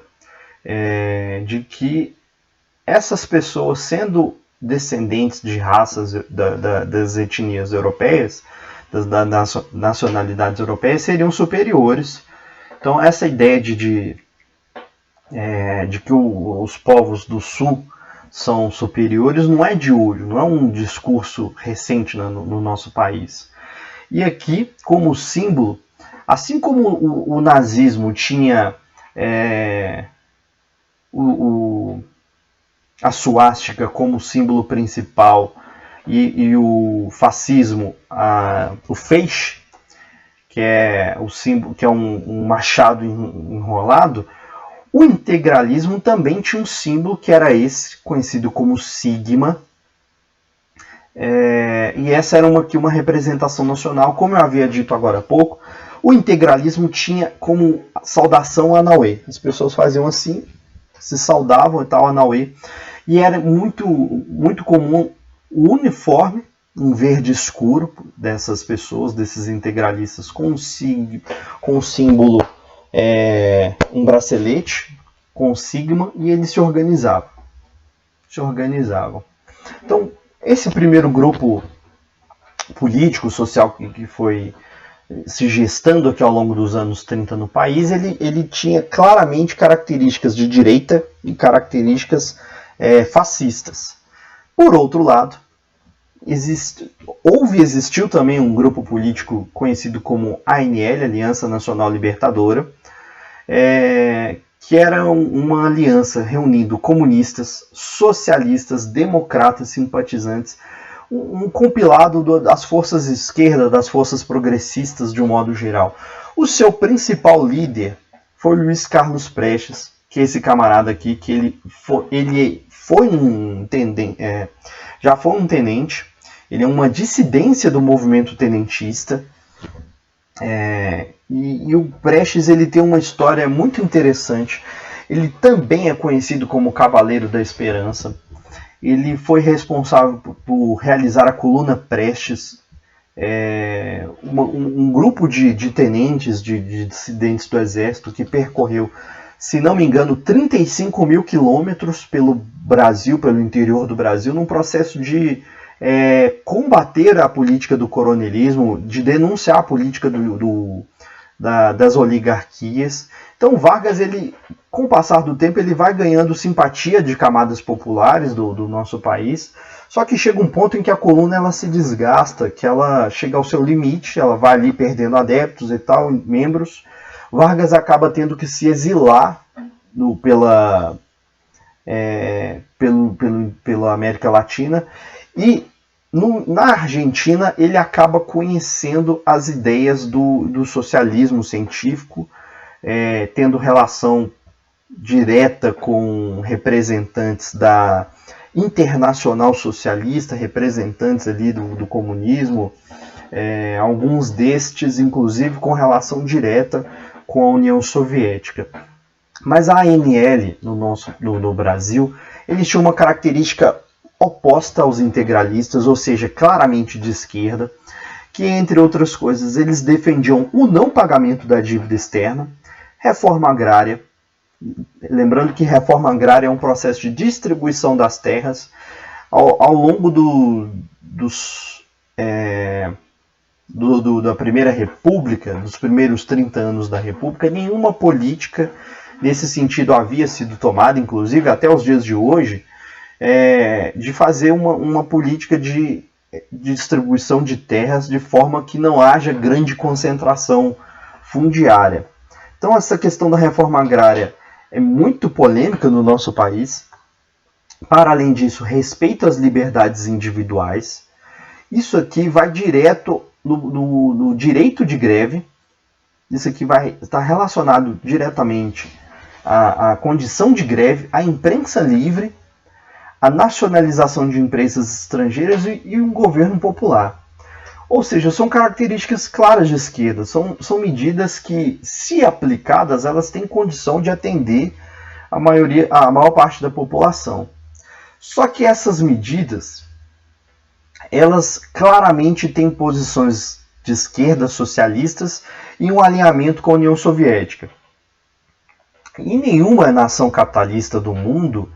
de que essas pessoas, sendo descendentes de raças das etnias europeias, das nacionalidades europeias, seriam superiores. Então essa ideia de que os povos do sul são superiores não é de hoje, não é um discurso recente no nosso país. E aqui, como símbolo, assim como o nazismo tinha a suástica como símbolo principal e o fascismo o feixe, que é o símbolo, que é um machado enrolado, o integralismo também tinha um símbolo que era esse, conhecido como sigma, e essa era uma representação nacional. Como eu havia dito agora há pouco, o integralismo tinha como saudação Anauê. As pessoas faziam assim, se saudavam e tal, Anauê. E era muito, muito comum o uniforme, um verde escuro dessas pessoas, desses integralistas, com o símbolo, um bracelete com sigma, e eles se organizavam. Então, esse primeiro grupo político, social que foi se gestando aqui ao longo dos anos 30 no país, ele tinha claramente características de direita e características fascistas. Por outro lado, existiu também um grupo político conhecido como ANL, Aliança Nacional Libertadora, que era uma aliança reunindo comunistas, socialistas, democratas, simpatizantes, um compilado das forças esquerdas, das forças progressistas de um modo geral. O seu principal líder foi Luiz Carlos Prestes, que é esse camarada aqui, que ele foi um tenente, já foi um tenente, ele é uma dissidência do movimento tenentista, e o Prestes ele tem uma história muito interessante. Ele também é conhecido como Cavaleiro da Esperança. Ele foi responsável por realizar a Coluna Prestes, um grupo de tenentes, de dissidentes do Exército que percorreu, se não me engano, 35 mil quilômetros pelo Brasil, pelo interior do Brasil, num processo de combater a política do coronelismo, de denunciar a política das oligarquias. Então Vargas, com o passar do tempo, ele vai ganhando simpatia de camadas populares do nosso país, só que chega um ponto em que a coluna ela se desgasta, que ela chega ao seu limite, ela vai ali perdendo adeptos e tal, membros. Vargas acaba tendo que se exilar pela América Latina, e na Argentina ele acaba conhecendo as ideias do socialismo científico, tendo relação direta com representantes da Internacional Socialista, representantes ali do comunismo, alguns destes inclusive com relação direta com a União Soviética. Mas a ANL no Brasil, eles tinham uma característica oposta aos integralistas, ou seja, claramente de esquerda, que, entre outras coisas, eles defendiam o não pagamento da dívida externa, reforma agrária. Lembrando que reforma agrária é um processo de distribuição das terras. Ao longo da Primeira República, dos primeiros 30 anos da República, nenhuma política nesse sentido havia sido tomada, inclusive até os dias de hoje, de fazer uma política de distribuição de terras de forma que não haja grande concentração fundiária. Então essa questão da reforma agrária é muito polêmica no nosso país. Para além disso, respeito às liberdades individuais. Isso aqui vai direto no direito de greve. Isso aqui vai estar relacionado diretamente à condição de greve, à imprensa livre, à nacionalização de empresas estrangeiras e um governo popular. Ou seja, são características claras de esquerda, são medidas que, se aplicadas, elas têm condição de atender a maior parte da população. Só que essas medidas, elas claramente têm posições de esquerda socialistas e um alinhamento com a União Soviética. E nenhuma nação capitalista do mundo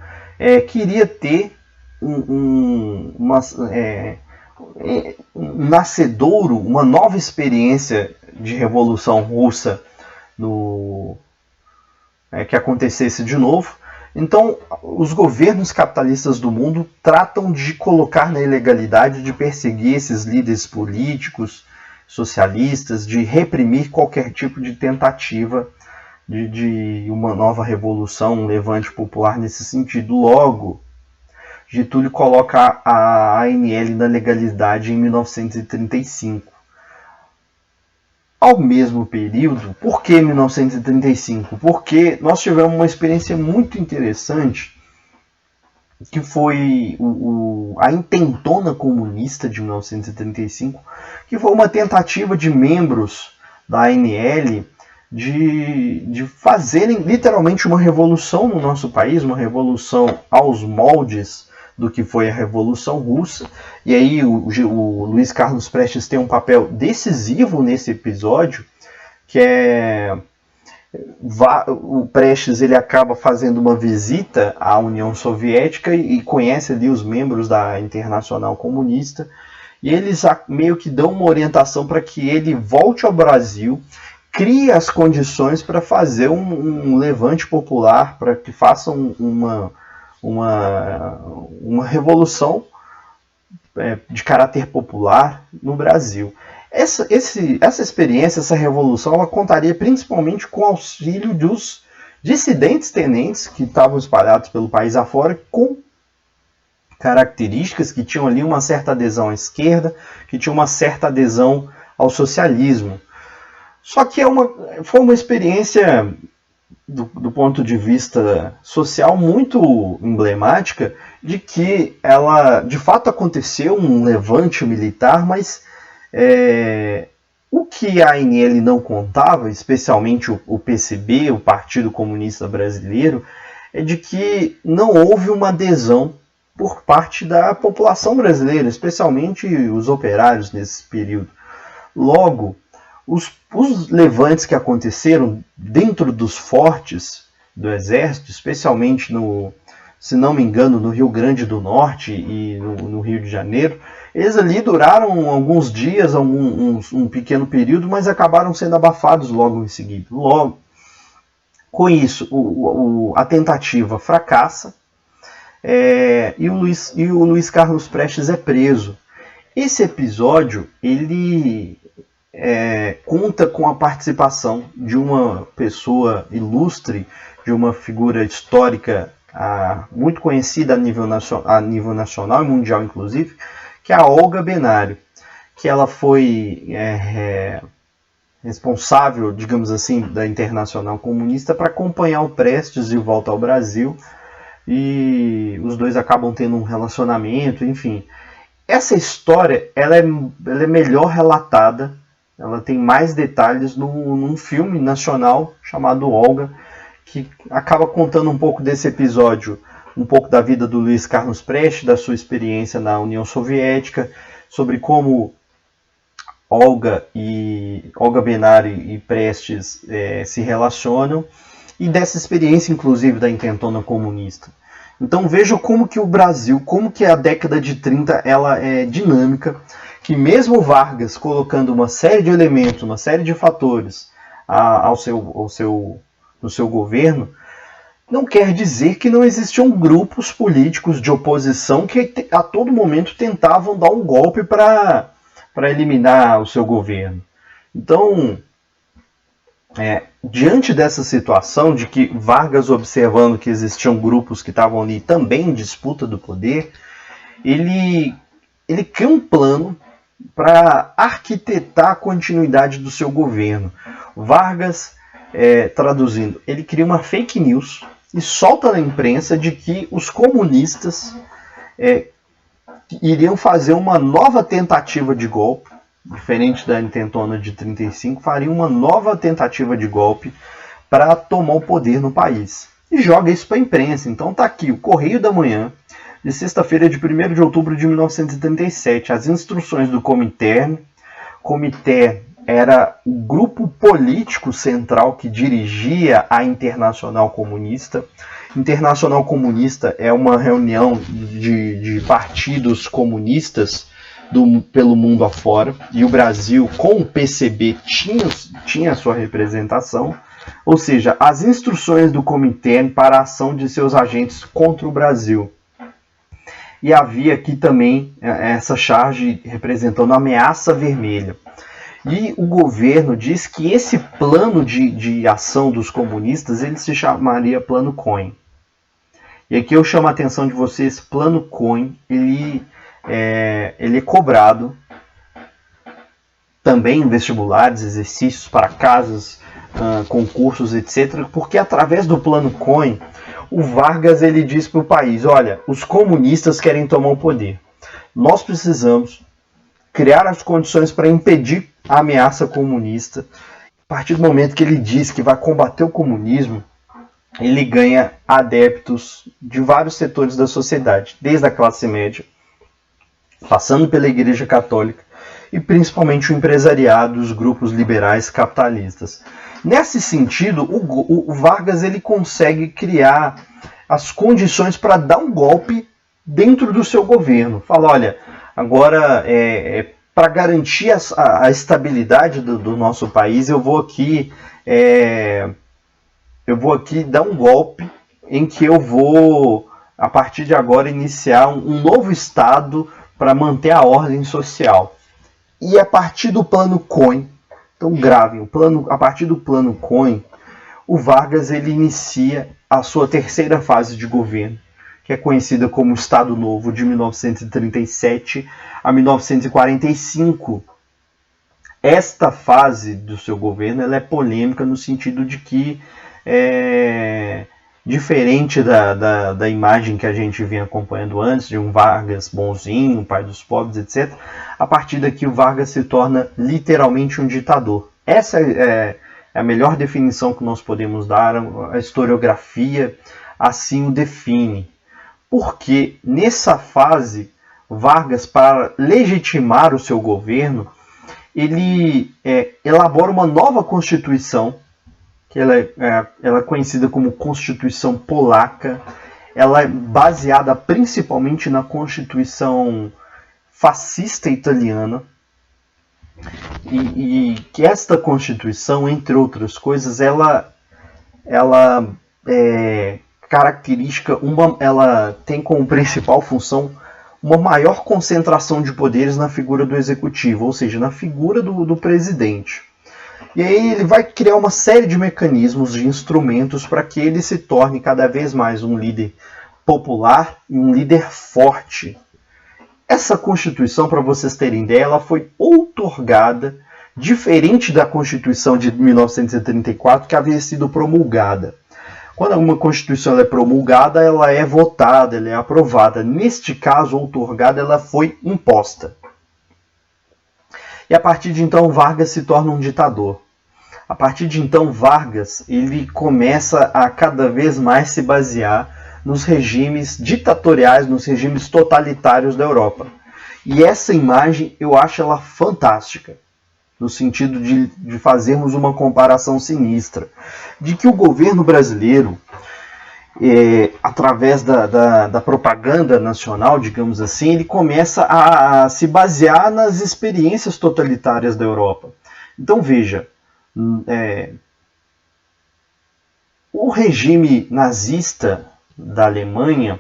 queria ter um nascedouro, uma nova experiência de Revolução Russa que acontecesse de novo. Então, os governos capitalistas do mundo tratam de colocar na ilegalidade, de perseguir esses líderes políticos, socialistas, de reprimir qualquer tipo de tentativa de uma nova revolução, um levante popular nesse sentido. Logo, Getúlio coloca a ANL na legalidade em 1935. Ao mesmo período, por que 1935? Porque nós tivemos uma experiência muito interessante, que foi a Intentona Comunista de 1935, que foi uma tentativa de membros da ANL de fazerem literalmente uma revolução no nosso país, uma revolução aos moldes do que foi a Revolução Russa. E aí o Luiz Carlos Prestes tem um papel decisivo nesse episódio, que o Prestes ele acaba fazendo uma visita à União Soviética e conhece ali os membros da Internacional Comunista, e eles meio que dão uma orientação para que ele volte ao Brasil, crie as condições para fazer um levante popular, para que façam uma revolução de caráter popular no Brasil. Essa experiência, essa revolução, ela contaria principalmente com o auxílio dissidentes tenentes que estavam espalhados pelo país afora, com características que tinham ali uma certa adesão à esquerda, que tinham uma certa adesão ao socialismo. Só que foi uma experiência, do ponto de vista social, muito emblemática, de que ela, de fato, aconteceu um levante militar, mas o que a ANL não contava, especialmente o PCB, o Partido Comunista Brasileiro, é de que não houve uma adesão por parte da população brasileira, especialmente os operários nesse período. Logo, os levantes que aconteceram dentro dos fortes do Exército, especialmente, se não me engano, no Rio Grande do Norte e no Rio de Janeiro, eles ali duraram alguns dias, um pequeno período, mas acabaram sendo abafados logo em seguida. Logo, com isso, a tentativa fracassa, e o Luiz Carlos Prestes é preso. Esse episódio, ele conta com a participação de uma pessoa ilustre, de uma figura histórica muito conhecida a nível nacional e mundial, inclusive, que é a Olga Benário, que ela foi responsável, digamos assim, da Internacional Comunista para acompanhar o Prestes de volta ao Brasil, e os dois acabam tendo um relacionamento, enfim. Essa história ela é melhor relatada, ela tem mais detalhes num filme nacional chamado Olga, que acaba contando um pouco desse episódio, um pouco da vida do Luiz Carlos Prestes, da sua experiência na União Soviética, sobre como Olga Benário e Prestes se relacionam, e dessa experiência, inclusive, da intentona comunista. Então vejam como que o Brasil, como que a década de 30 ela é dinâmica, que mesmo Vargas colocando uma série de elementos, uma série de fatores no seu governo, não quer dizer que não existiam grupos políticos de oposição que a todo momento tentavam dar um golpe para eliminar o seu governo. Então, diante dessa situação de que Vargas, observando que existiam grupos que estavam ali também em disputa do poder, ele cria um plano para arquitetar a continuidade do seu governo. Vargas, traduzindo, ele cria uma fake news e solta na imprensa de que os comunistas iriam fazer uma nova tentativa de golpe, diferente da intentona de 35, faria uma nova tentativa de golpe para tomar o poder no país. E joga isso para a imprensa. Então tá aqui o Correio da Manhã, de sexta-feira de 1º de outubro de 1937, as instruções do Comintern. Comintern era o grupo político central que dirigia a Internacional Comunista. Internacional Comunista é uma reunião de partidos comunistas pelo mundo afora, e o Brasil, com o PCB, tinha a sua representação, ou seja, as instruções do Comintern para a ação de seus agentes contra o Brasil. E havia aqui também essa charge representando a ameaça vermelha. E o governo diz que esse plano de ação dos comunistas ele se chamaria Plano Cohen. E aqui eu chamo a atenção de vocês, Plano Cohen, ele é cobrado também em vestibulares, exercícios para casas, concursos, etc. Porque através do Plano Cohen, o Vargas ele diz para o país, olha, os comunistas querem tomar o poder. Nós precisamos criar as condições para impedir a ameaça comunista. A partir do momento que ele diz que vai combater o comunismo, ele ganha adeptos de vários setores da sociedade, desde a classe média, passando pela Igreja Católica e principalmente o empresariado, os grupos liberais capitalistas. Nesse sentido, o Vargas ele consegue criar as condições para dar um golpe dentro do seu governo. Fala, olha, agora para garantir a estabilidade do nosso país, eu vou aqui dar um golpe em que eu vou, a partir de agora, iniciar um novo Estado para manter a ordem social. E a partir do Plano Cohen, então gravem, a partir do Plano Cohen, o Vargas ele inicia a sua terceira fase de governo, que é conhecida como Estado Novo, de 1937 a 1945. Esta fase do seu governo ela é polêmica no sentido de que, diferente da imagem que a gente vinha acompanhando antes, de um Vargas bonzinho, pai dos pobres, etc., a partir daqui o Vargas se torna literalmente um ditador. Essa é a melhor definição que nós podemos dar, a historiografia assim o define. Porque nessa fase, Vargas, para legitimar o seu governo, ele elabora uma nova Constituição, que ela é conhecida como Constituição Polaca. Ela é baseada principalmente na Constituição fascista italiana. E que esta Constituição, entre outras coisas, ela tem como principal função uma maior concentração de poderes na figura do executivo, ou seja, na figura do presidente. E aí ele vai criar uma série de mecanismos, de instrumentos, para que ele se torne cada vez mais um líder popular e um líder forte. Essa Constituição, para vocês terem ideia, ela foi outorgada, diferente da Constituição de 1934, que havia sido promulgada. Quando uma Constituição é promulgada, ela é votada, ela é aprovada. Neste caso, outorgada, ela foi imposta. E a partir de então, Vargas se torna um ditador. A partir de então, Vargas ele começa a cada vez mais se basear nos regimes ditatoriais, nos regimes totalitários da Europa. E essa imagem eu acho ela fantástica, no sentido de fazermos uma comparação sinistra, de que o governo brasileiro, através da propaganda nacional, digamos assim, ele começa a se basear nas experiências totalitárias da Europa. Então veja, o regime nazista da Alemanha,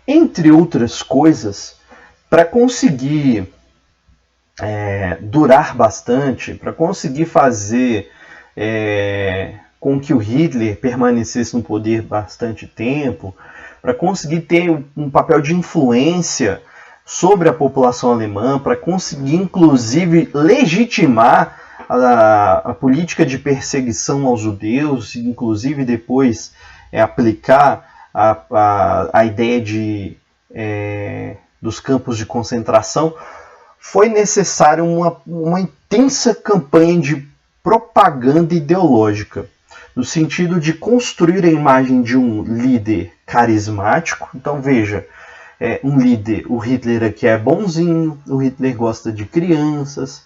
entre outras coisas, para conseguir durar bastante, para conseguir fazer com que o Hitler permanecesse no poder bastante tempo, para conseguir ter um papel de influência sobre a população alemã, para conseguir inclusive legitimar a política de perseguição aos judeus, inclusive depois aplicar a ideia dos campos de concentração, foi necessária uma intensa campanha de propaganda ideológica, no sentido de construir a imagem de um líder carismático. Então veja, um líder, o Hitler aqui é bonzinho, o Hitler gosta de crianças,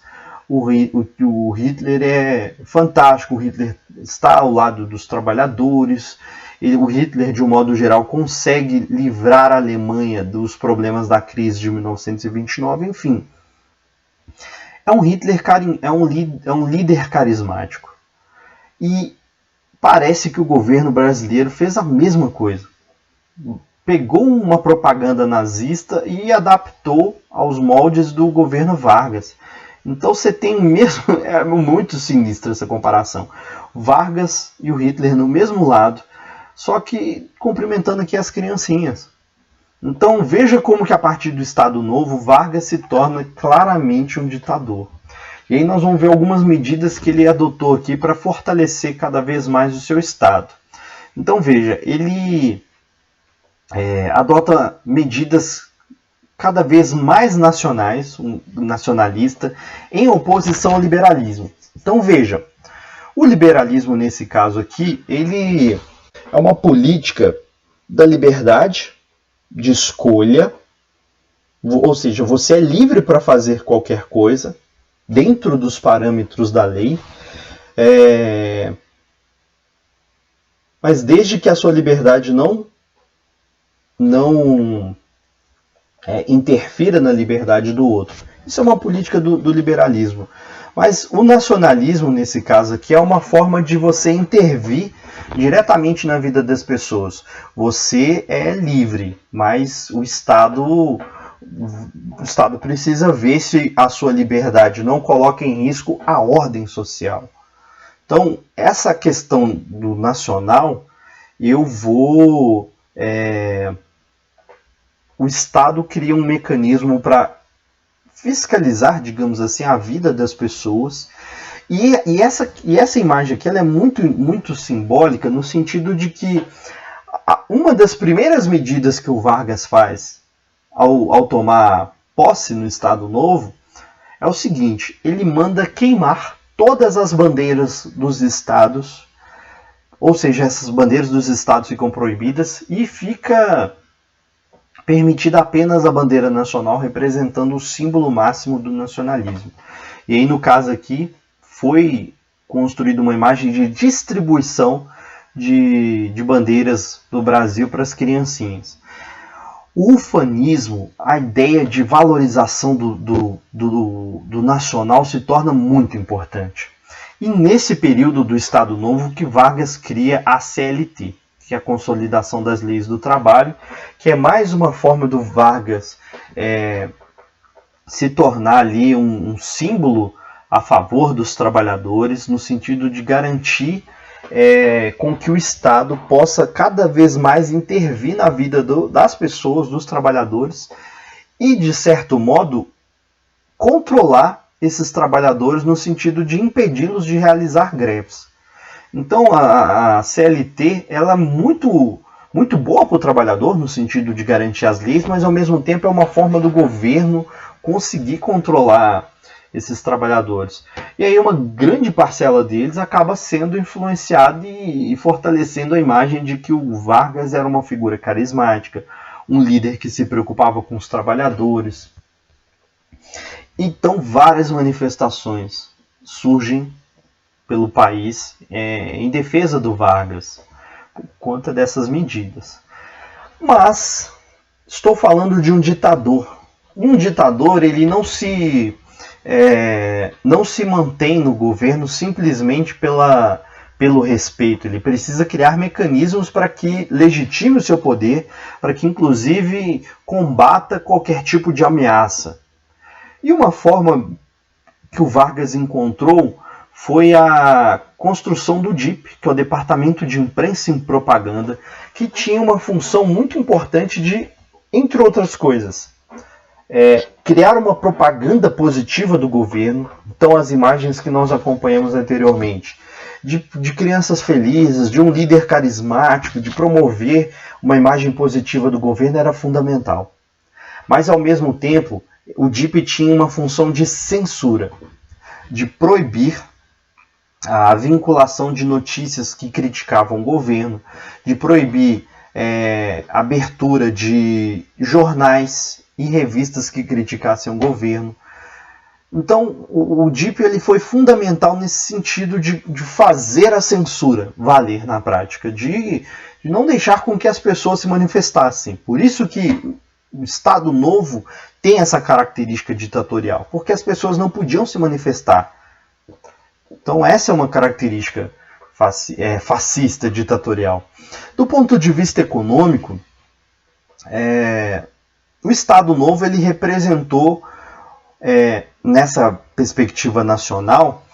o Hitler é fantástico, o Hitler está ao lado dos trabalhadores, o Hitler, de um modo geral, consegue livrar a Alemanha dos problemas da crise de 1929, enfim. É um líder carismático. E parece que o governo brasileiro fez a mesma coisa. Pegou uma propaganda nazista e adaptou aos moldes do governo Vargas. Então você tem mesmo... É muito sinistra essa comparação. Vargas e o Hitler no mesmo lado, só que cumprimentando aqui as criancinhas. Então veja como que a partir do Estado Novo, Vargas se torna claramente um ditador. E aí nós vamos ver algumas medidas que ele adotou aqui para fortalecer cada vez mais o seu Estado. Então veja, ele adota medidas cada vez mais nacionalista, em oposição ao liberalismo. Então veja, o liberalismo nesse caso aqui, ele é uma política da liberdade, de escolha, ou seja, você é livre para fazer qualquer coisa, dentro dos parâmetros da lei, mas desde que a sua liberdade não interfira na liberdade do outro. Isso é uma política do liberalismo. Mas o nacionalismo, nesse caso aqui, é uma forma de você intervir diretamente na vida das pessoas. Você é livre, mas o Estado precisa ver se a sua liberdade não coloca em risco a ordem social. Então, essa questão do nacional, eu vou... o Estado cria um mecanismo para fiscalizar, digamos assim, a vida das pessoas. E essa imagem aqui ela é muito, muito simbólica no sentido de que uma das primeiras medidas que o Vargas faz ao tomar posse no Estado Novo é o seguinte: ele manda queimar todas as bandeiras dos estados, ou seja, essas bandeiras dos estados ficam proibidas e fica permitida apenas a bandeira nacional, representando o símbolo máximo do nacionalismo. E aí, no caso aqui, foi construída uma imagem de distribuição de bandeiras do Brasil para as criancinhas. O ufanismo, a ideia de valorização do nacional se torna muito importante. E nesse período do Estado Novo que Vargas cria a CLT, que é a Consolidação das Leis do Trabalho, que é mais uma forma do Vargas se tornar ali um símbolo a favor dos trabalhadores, no sentido de garantir com que o Estado possa cada vez mais intervir na vida das pessoas, dos trabalhadores, e, de certo modo, controlar esses trabalhadores no sentido de impedi-los de realizar greves. Então, a CLT ela é muito, muito boa para o trabalhador, no sentido de garantir as leis, mas, ao mesmo tempo, é uma forma do governo conseguir controlar esses trabalhadores. E aí uma grande parcela deles acaba sendo influenciada e fortalecendo a imagem de que o Vargas era uma figura carismática, um líder que se preocupava com os trabalhadores. Então várias manifestações surgem pelo país em defesa do Vargas, por conta dessas medidas. Mas estou falando de um ditador. Um ditador, ele não se mantém no governo simplesmente pelo respeito. Ele precisa criar mecanismos para que legitime o seu poder, para que inclusive combata qualquer tipo de ameaça. E uma forma que o Vargas encontrou foi a construção do DIP, que é o Departamento de Imprensa e Propaganda, que tinha uma função muito importante de, entre outras coisas, criar uma propaganda positiva do governo. Então as imagens que nós acompanhamos anteriormente, de crianças felizes, de um líder carismático, de promover uma imagem positiva do governo era fundamental. Mas ao mesmo tempo, o DIP tinha uma função de censura, de proibir a vinculação de notícias que criticavam o governo, de proibir a abertura de jornais e revistas que criticassem o governo. Então, o DIP ele foi fundamental nesse sentido de fazer a censura valer na prática, de não deixar com que as pessoas se manifestassem. Por isso que o Estado Novo tem essa característica ditatorial, porque as pessoas não podiam se manifestar. Então, essa é uma característica fascista, ditatorial. Do ponto de vista econômico, o Estado Novo ele representou, nessa perspectiva nacional,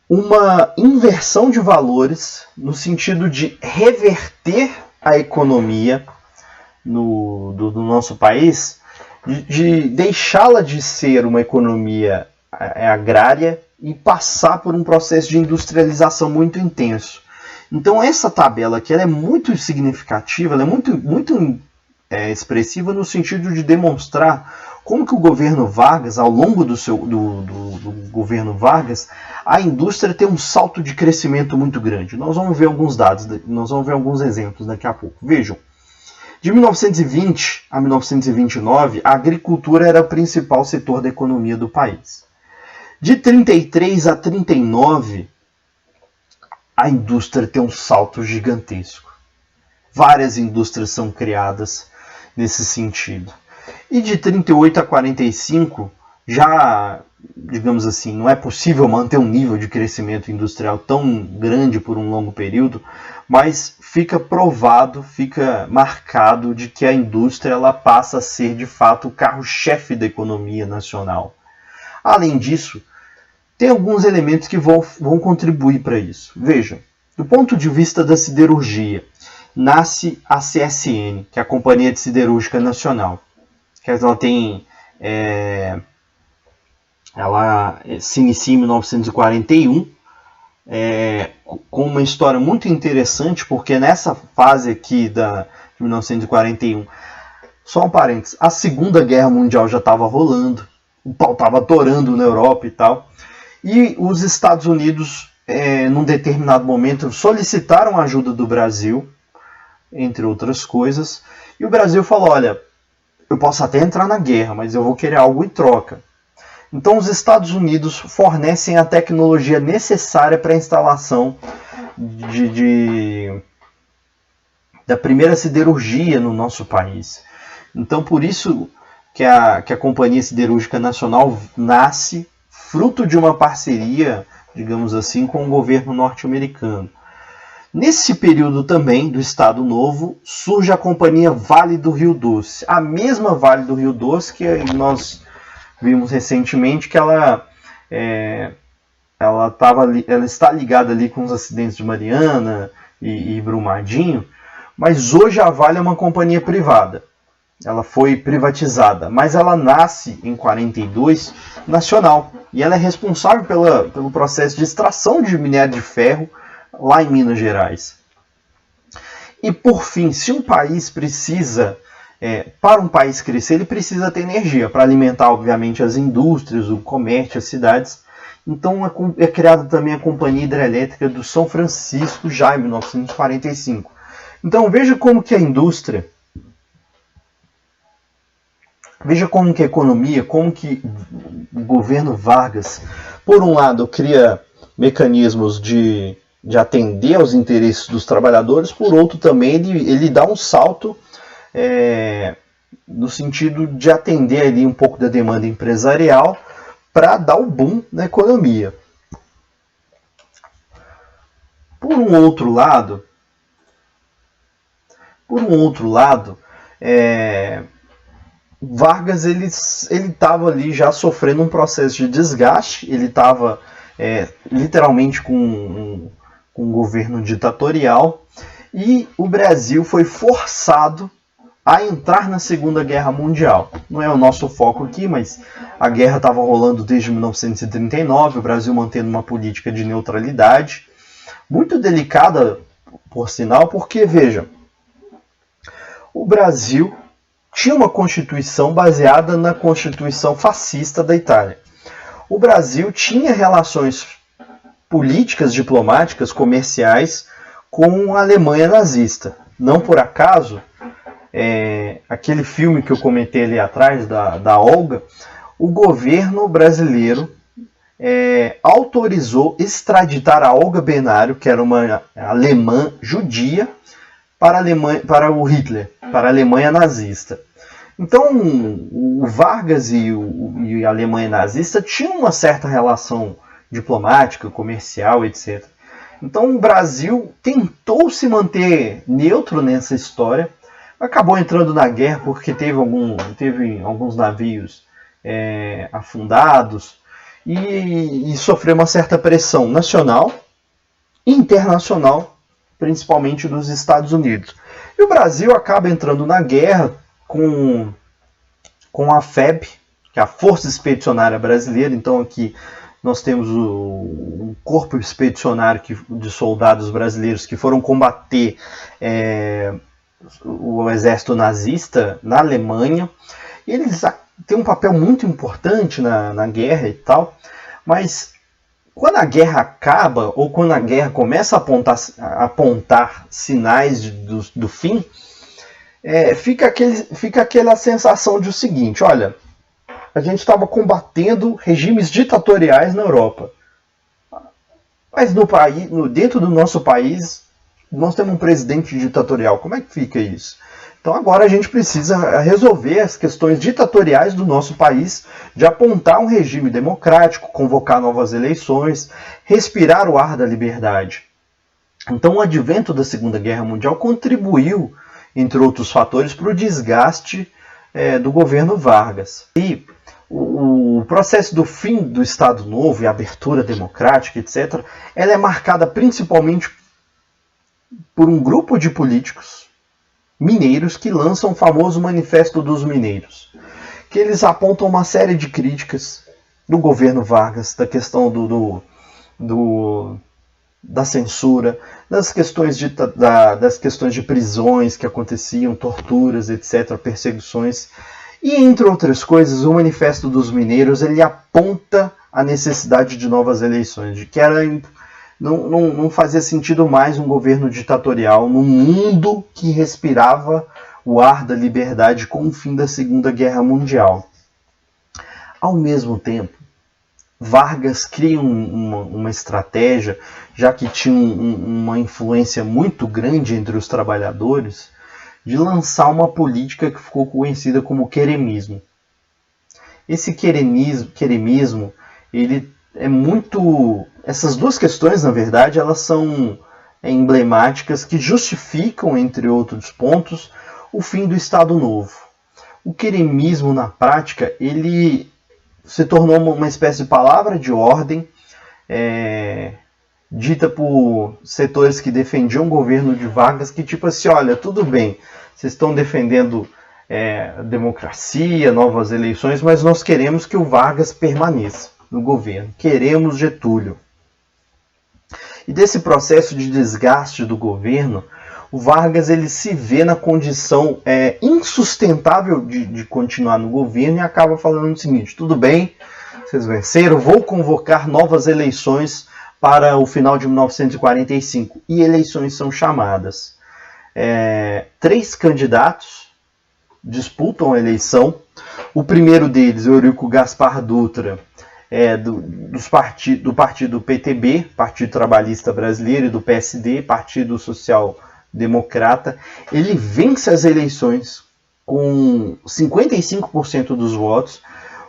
uma inversão de valores no sentido de reverter a economia do nosso país, de deixá-la de ser uma economia agrária e passar por um processo de industrialização muito intenso. Então essa tabela aqui ela é muito significativa, ela é muito expressiva no sentido de demonstrar como que o governo Vargas, ao longo do governo Vargas, a indústria tem um salto de crescimento muito grande. Nós vamos ver alguns dados, nós vamos ver alguns exemplos daqui a pouco. Vejam, de 1920 a 1929, a agricultura era o principal setor da economia do país. De 33 a 39, a indústria tem um salto gigantesco. Várias indústrias são criadas nesse sentido. E de 38 a 45, já, digamos assim, não é possível manter um nível de crescimento industrial tão grande por um longo período, mas fica provado, fica marcado de que a indústria ela passa a ser, de fato, o carro-chefe da economia nacional. Além disso, tem alguns elementos que vão contribuir para isso. Veja, do ponto de vista da siderurgia, nasce a CSN, que é a Companhia de Siderúrgica Nacional. Que ela tem... ela se inicia em 1941, com uma história muito interessante, porque nessa fase aqui de 1941, só um parênteses, a Segunda Guerra Mundial já estava rolando, o pau estava atorando na Europa e tal, e os Estados Unidos, num determinado momento, solicitaram a ajuda do Brasil, entre outras coisas, e o Brasil falou, olha, eu posso até entrar na guerra, mas eu vou querer algo em troca. Então os Estados Unidos fornecem a tecnologia necessária para a instalação da primeira siderurgia no nosso país. Então por isso que a Companhia Siderúrgica Nacional nasce fruto de uma parceria, digamos assim, com o governo norte-americano. Nesse período também do Estado Novo surge a Companhia Vale do Rio Doce. A mesma Vale do Rio Doce que nós vimos recentemente, que ela está ligada ali com os acidentes de Mariana e Brumadinho, mas hoje a Vale é uma companhia privada. Ela foi privatizada, mas ela nasce em 42 nacional, e ela é responsável pelo processo de extração de minério de ferro lá em Minas Gerais. E por fim, se um país precisa, para um país crescer, ele precisa ter energia para alimentar, obviamente, as indústrias, o comércio, as cidades. Então é criada também a Companhia Hidrelétrica do São Francisco, já em 1945. Então veja como que a indústria, veja como que a economia, como que o governo Vargas, por um lado, cria mecanismos de atender aos interesses dos trabalhadores, por outro também ele dá um salto no sentido de atender ali um pouco da demanda empresarial para dar o boom na economia. Por um outro lado, Vargas ele estava ali já sofrendo um processo de desgaste, ele estava literalmente com um governo ditatorial, e o Brasil foi forçado a entrar na Segunda Guerra Mundial. Não é o nosso foco aqui, mas a guerra estava rolando desde 1939, o Brasil mantendo uma política de neutralidade, muito delicada, por sinal, porque, veja, o Brasil tinha uma constituição baseada na Constituição fascista da Itália. O Brasil tinha relações políticas, diplomáticas, comerciais com a Alemanha nazista. Não por acaso, aquele filme que eu comentei ali atrás, da Olga, o governo brasileiro autorizou extraditar a Olga Benário, que era uma alemã judia, para o Hitler, para a Alemanha nazista. Então, o Vargas e a Alemanha nazista tinham uma certa relação diplomática, comercial, etc. Então, o Brasil tentou se manter neutro nessa história, acabou entrando na guerra porque teve alguns navios afundados e sofreu uma certa pressão nacional e internacional, principalmente dos Estados Unidos. E o Brasil acaba entrando na guerra com a FEB, que é a Força Expedicionária Brasileira. Então aqui nós temos o corpo expedicionário de soldados brasileiros que foram combater o exército nazista na Alemanha. E eles têm um papel muito importante na guerra e tal, mas quando a guerra acaba, ou quando a guerra começa a apontar sinais do fim, fica aquela sensação de o seguinte: olha, a gente estava combatendo regimes ditatoriais na Europa, mas dentro do nosso país nós temos um presidente ditatorial. Como é que fica isso? Então agora a gente precisa resolver as questões ditatoriais do nosso país, de apontar um regime democrático, convocar novas eleições, respirar o ar da liberdade. Então o advento da Segunda Guerra Mundial contribuiu, entre outros fatores, para o desgaste do governo Vargas. E o processo do fim do Estado Novo e a abertura democrática, etc., ela é marcada principalmente por um grupo de políticos mineiros que lançam o famoso Manifesto dos Mineiros, que eles apontam uma série de críticas do governo Vargas, da questão da censura, das questões de prisões que aconteciam, torturas, etc., perseguições. E, entre outras coisas, o Manifesto dos Mineiros ele aponta a necessidade de novas eleições, de que não fazia sentido mais um governo ditatorial num mundo que respirava o ar da liberdade com o fim da Segunda Guerra Mundial. Ao mesmo tempo, Vargas cria uma estratégia, já que tinha uma influência muito grande entre os trabalhadores, de lançar uma política que ficou conhecida como queremismo. Esse queremismo, ele é muito... Essas duas questões, na verdade, elas são emblemáticas que justificam, entre outros pontos, o fim do Estado Novo. O queremismo, na prática, ele se tornou uma espécie de palavra de ordem, dita por setores que defendiam o governo de Vargas, que tipo assim, olha, tudo bem, vocês estão defendendo democracia, novas eleições, mas nós queremos que o Vargas permaneça no governo, queremos Getúlio. E desse processo de desgaste do governo, o Vargas ele se vê na condição insustentável de continuar no governo e acaba falando o seguinte, tudo bem, vocês venceram, vou convocar novas eleições para o final de 1945. E eleições são chamadas. 3 candidatos disputam a eleição. O primeiro deles, Eurico Gaspar Dutra, do partido PTB, Partido Trabalhista Brasileiro, e do PSD, Partido Social Democrata. Ele vence as eleições com 55% dos votos.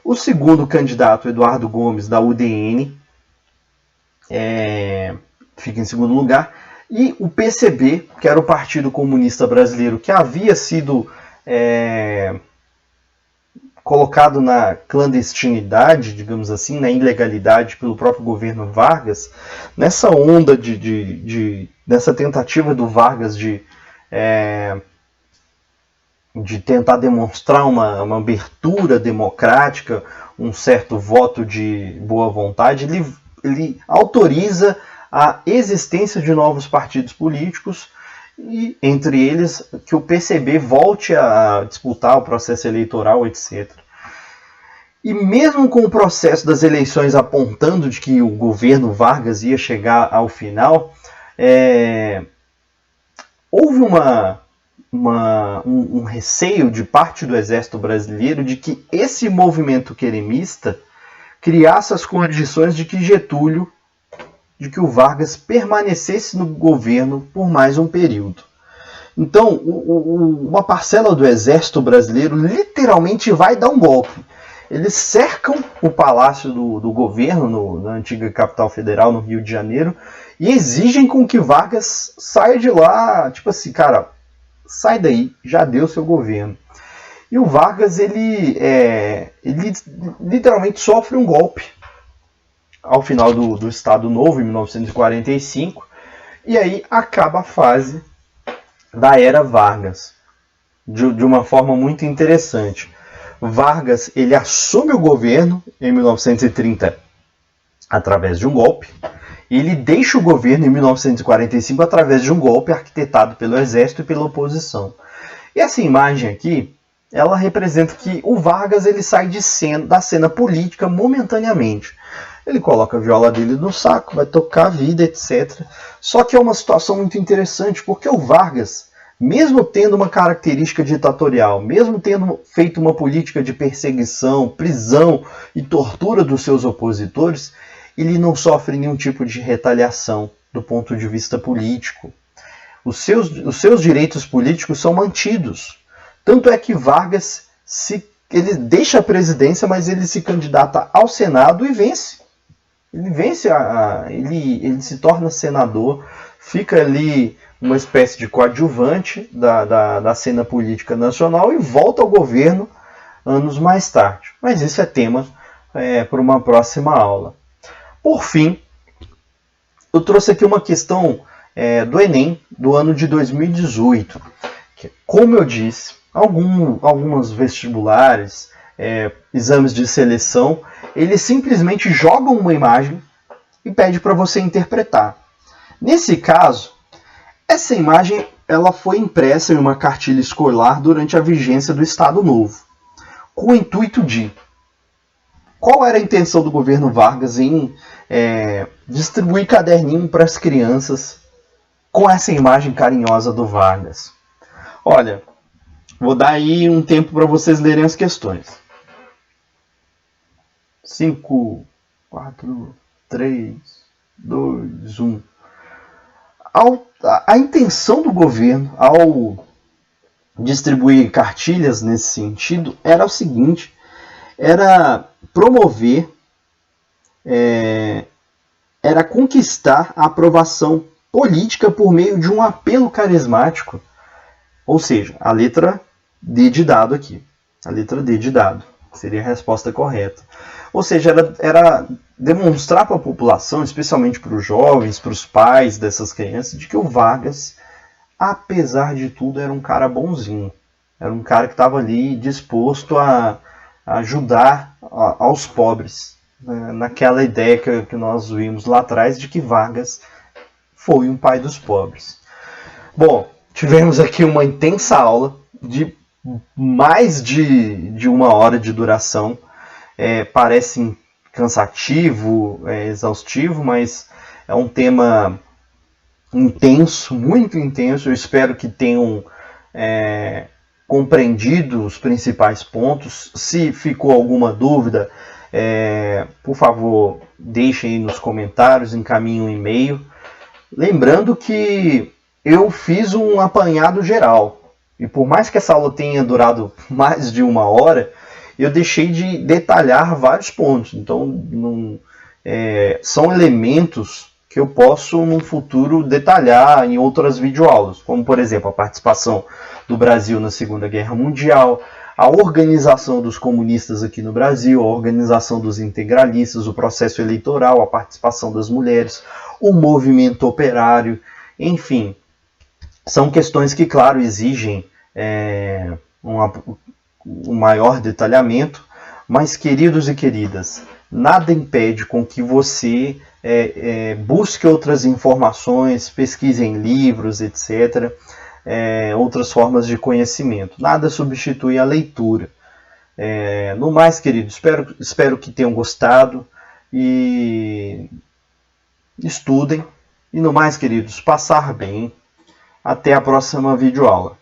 O segundo candidato, Eduardo Gomes, da UDN, fica em segundo lugar. E o PCB, que era o Partido Comunista Brasileiro, que havia sido colocado na clandestinidade, digamos assim, na ilegalidade pelo próprio governo Vargas, nessa onda dessa tentativa do Vargas de tentar demonstrar uma abertura democrática, um certo voto de boa vontade, ele autoriza a existência de novos partidos políticos, e entre eles que o PCB volte a disputar o processo eleitoral, etc. E mesmo com o processo das eleições apontando de que o governo Vargas ia chegar ao final, houve um receio de parte do Exército Brasileiro de que esse movimento queremista criasse as condições de que o Vargas permanecesse no governo por mais um período. Então, uma parcela do Exército Brasileiro literalmente vai dar um golpe. Eles cercam o palácio do governo, na antiga capital federal, no Rio de Janeiro, e exigem com que Vargas saia de lá, tipo assim, cara, sai daí, já deu seu governo. E o Vargas, ele literalmente sofre um golpe ao final do Estado Novo, em 1945, e aí acaba a fase da Era Vargas, de uma forma muito interessante. Vargas, ele assume o governo em 1930 através de um golpe, e ele deixa o governo em 1945 através de um golpe arquitetado pelo Exército e pela oposição. E essa imagem aqui, ela representa que o Vargas ele sai da cena política momentaneamente. Ele coloca a viola dele no saco, vai tocar a vida, etc. Só que é uma situação muito interessante, porque o Vargas, mesmo tendo uma característica ditatorial, mesmo tendo feito uma política de perseguição, prisão e tortura dos seus opositores, ele não sofre nenhum tipo de retaliação do ponto de vista político. Os seus direitos políticos são mantidos. Tanto é que Vargas ele deixa a presidência, mas ele se candidata ao Senado e vence. Ele vence, ele se torna senador, fica ali uma espécie de coadjuvante da cena política nacional e volta ao governo anos mais tarde. Mas isso é tema para uma próxima aula. Por fim, eu trouxe aqui uma questão do Enem do ano de 2018. Que, como eu disse, alguns vestibulares, exames de seleção, eles simplesmente jogam uma imagem e pede para você interpretar. Nesse caso, essa imagem ela foi impressa em uma cartilha escolar durante a vigência do Estado Novo, com o intuito de... Qual era a intenção do governo Vargas em distribuir caderninho para as crianças com essa imagem carinhosa do Vargas? Olha, vou dar aí um tempo para vocês lerem as questões. 5, 4, 3, 2, 1. A intenção do governo ao distribuir cartilhas nesse sentido era o seguinte: era promover, era conquistar a aprovação política por meio de um apelo carismático, ou seja, a letra D de dado aqui, a letra D de dado seria a resposta correta. Ou seja, era demonstrar para a população, especialmente para os jovens, para os pais dessas crianças, de que o Vargas, apesar de tudo, era um cara bonzinho. Era um cara que estava ali disposto a ajudar aos pobres, né? Naquela ideia que nós vimos lá atrás de que Vargas foi um pai dos pobres. Bom, tivemos aqui uma intensa aula de mais de 1 hora de duração. Parece cansativo, exaustivo, mas é um tema intenso, muito intenso. Eu espero que tenham compreendido os principais pontos. Se ficou alguma dúvida, por favor, deixem aí nos comentários, encaminhem um e-mail. Lembrando que eu fiz um apanhado geral, e por mais que essa aula tenha durado mais de 1 hora, eu deixei de detalhar vários pontos. Então, são elementos que eu posso, no futuro, detalhar em outras videoaulas, como, por exemplo, a participação do Brasil na Segunda Guerra Mundial, a organização dos comunistas aqui no Brasil, a organização dos integralistas, o processo eleitoral, a participação das mulheres, o movimento operário, enfim. São questões que, claro, exigem um maior detalhamento, mas, queridos e queridas, nada impede com que você busque outras informações, pesquise em livros, etc., outras formas de conhecimento. Nada substitui a leitura. No mais, queridos, espero que tenham gostado e estudem. E no mais, queridos, passar bem. Até a próxima videoaula.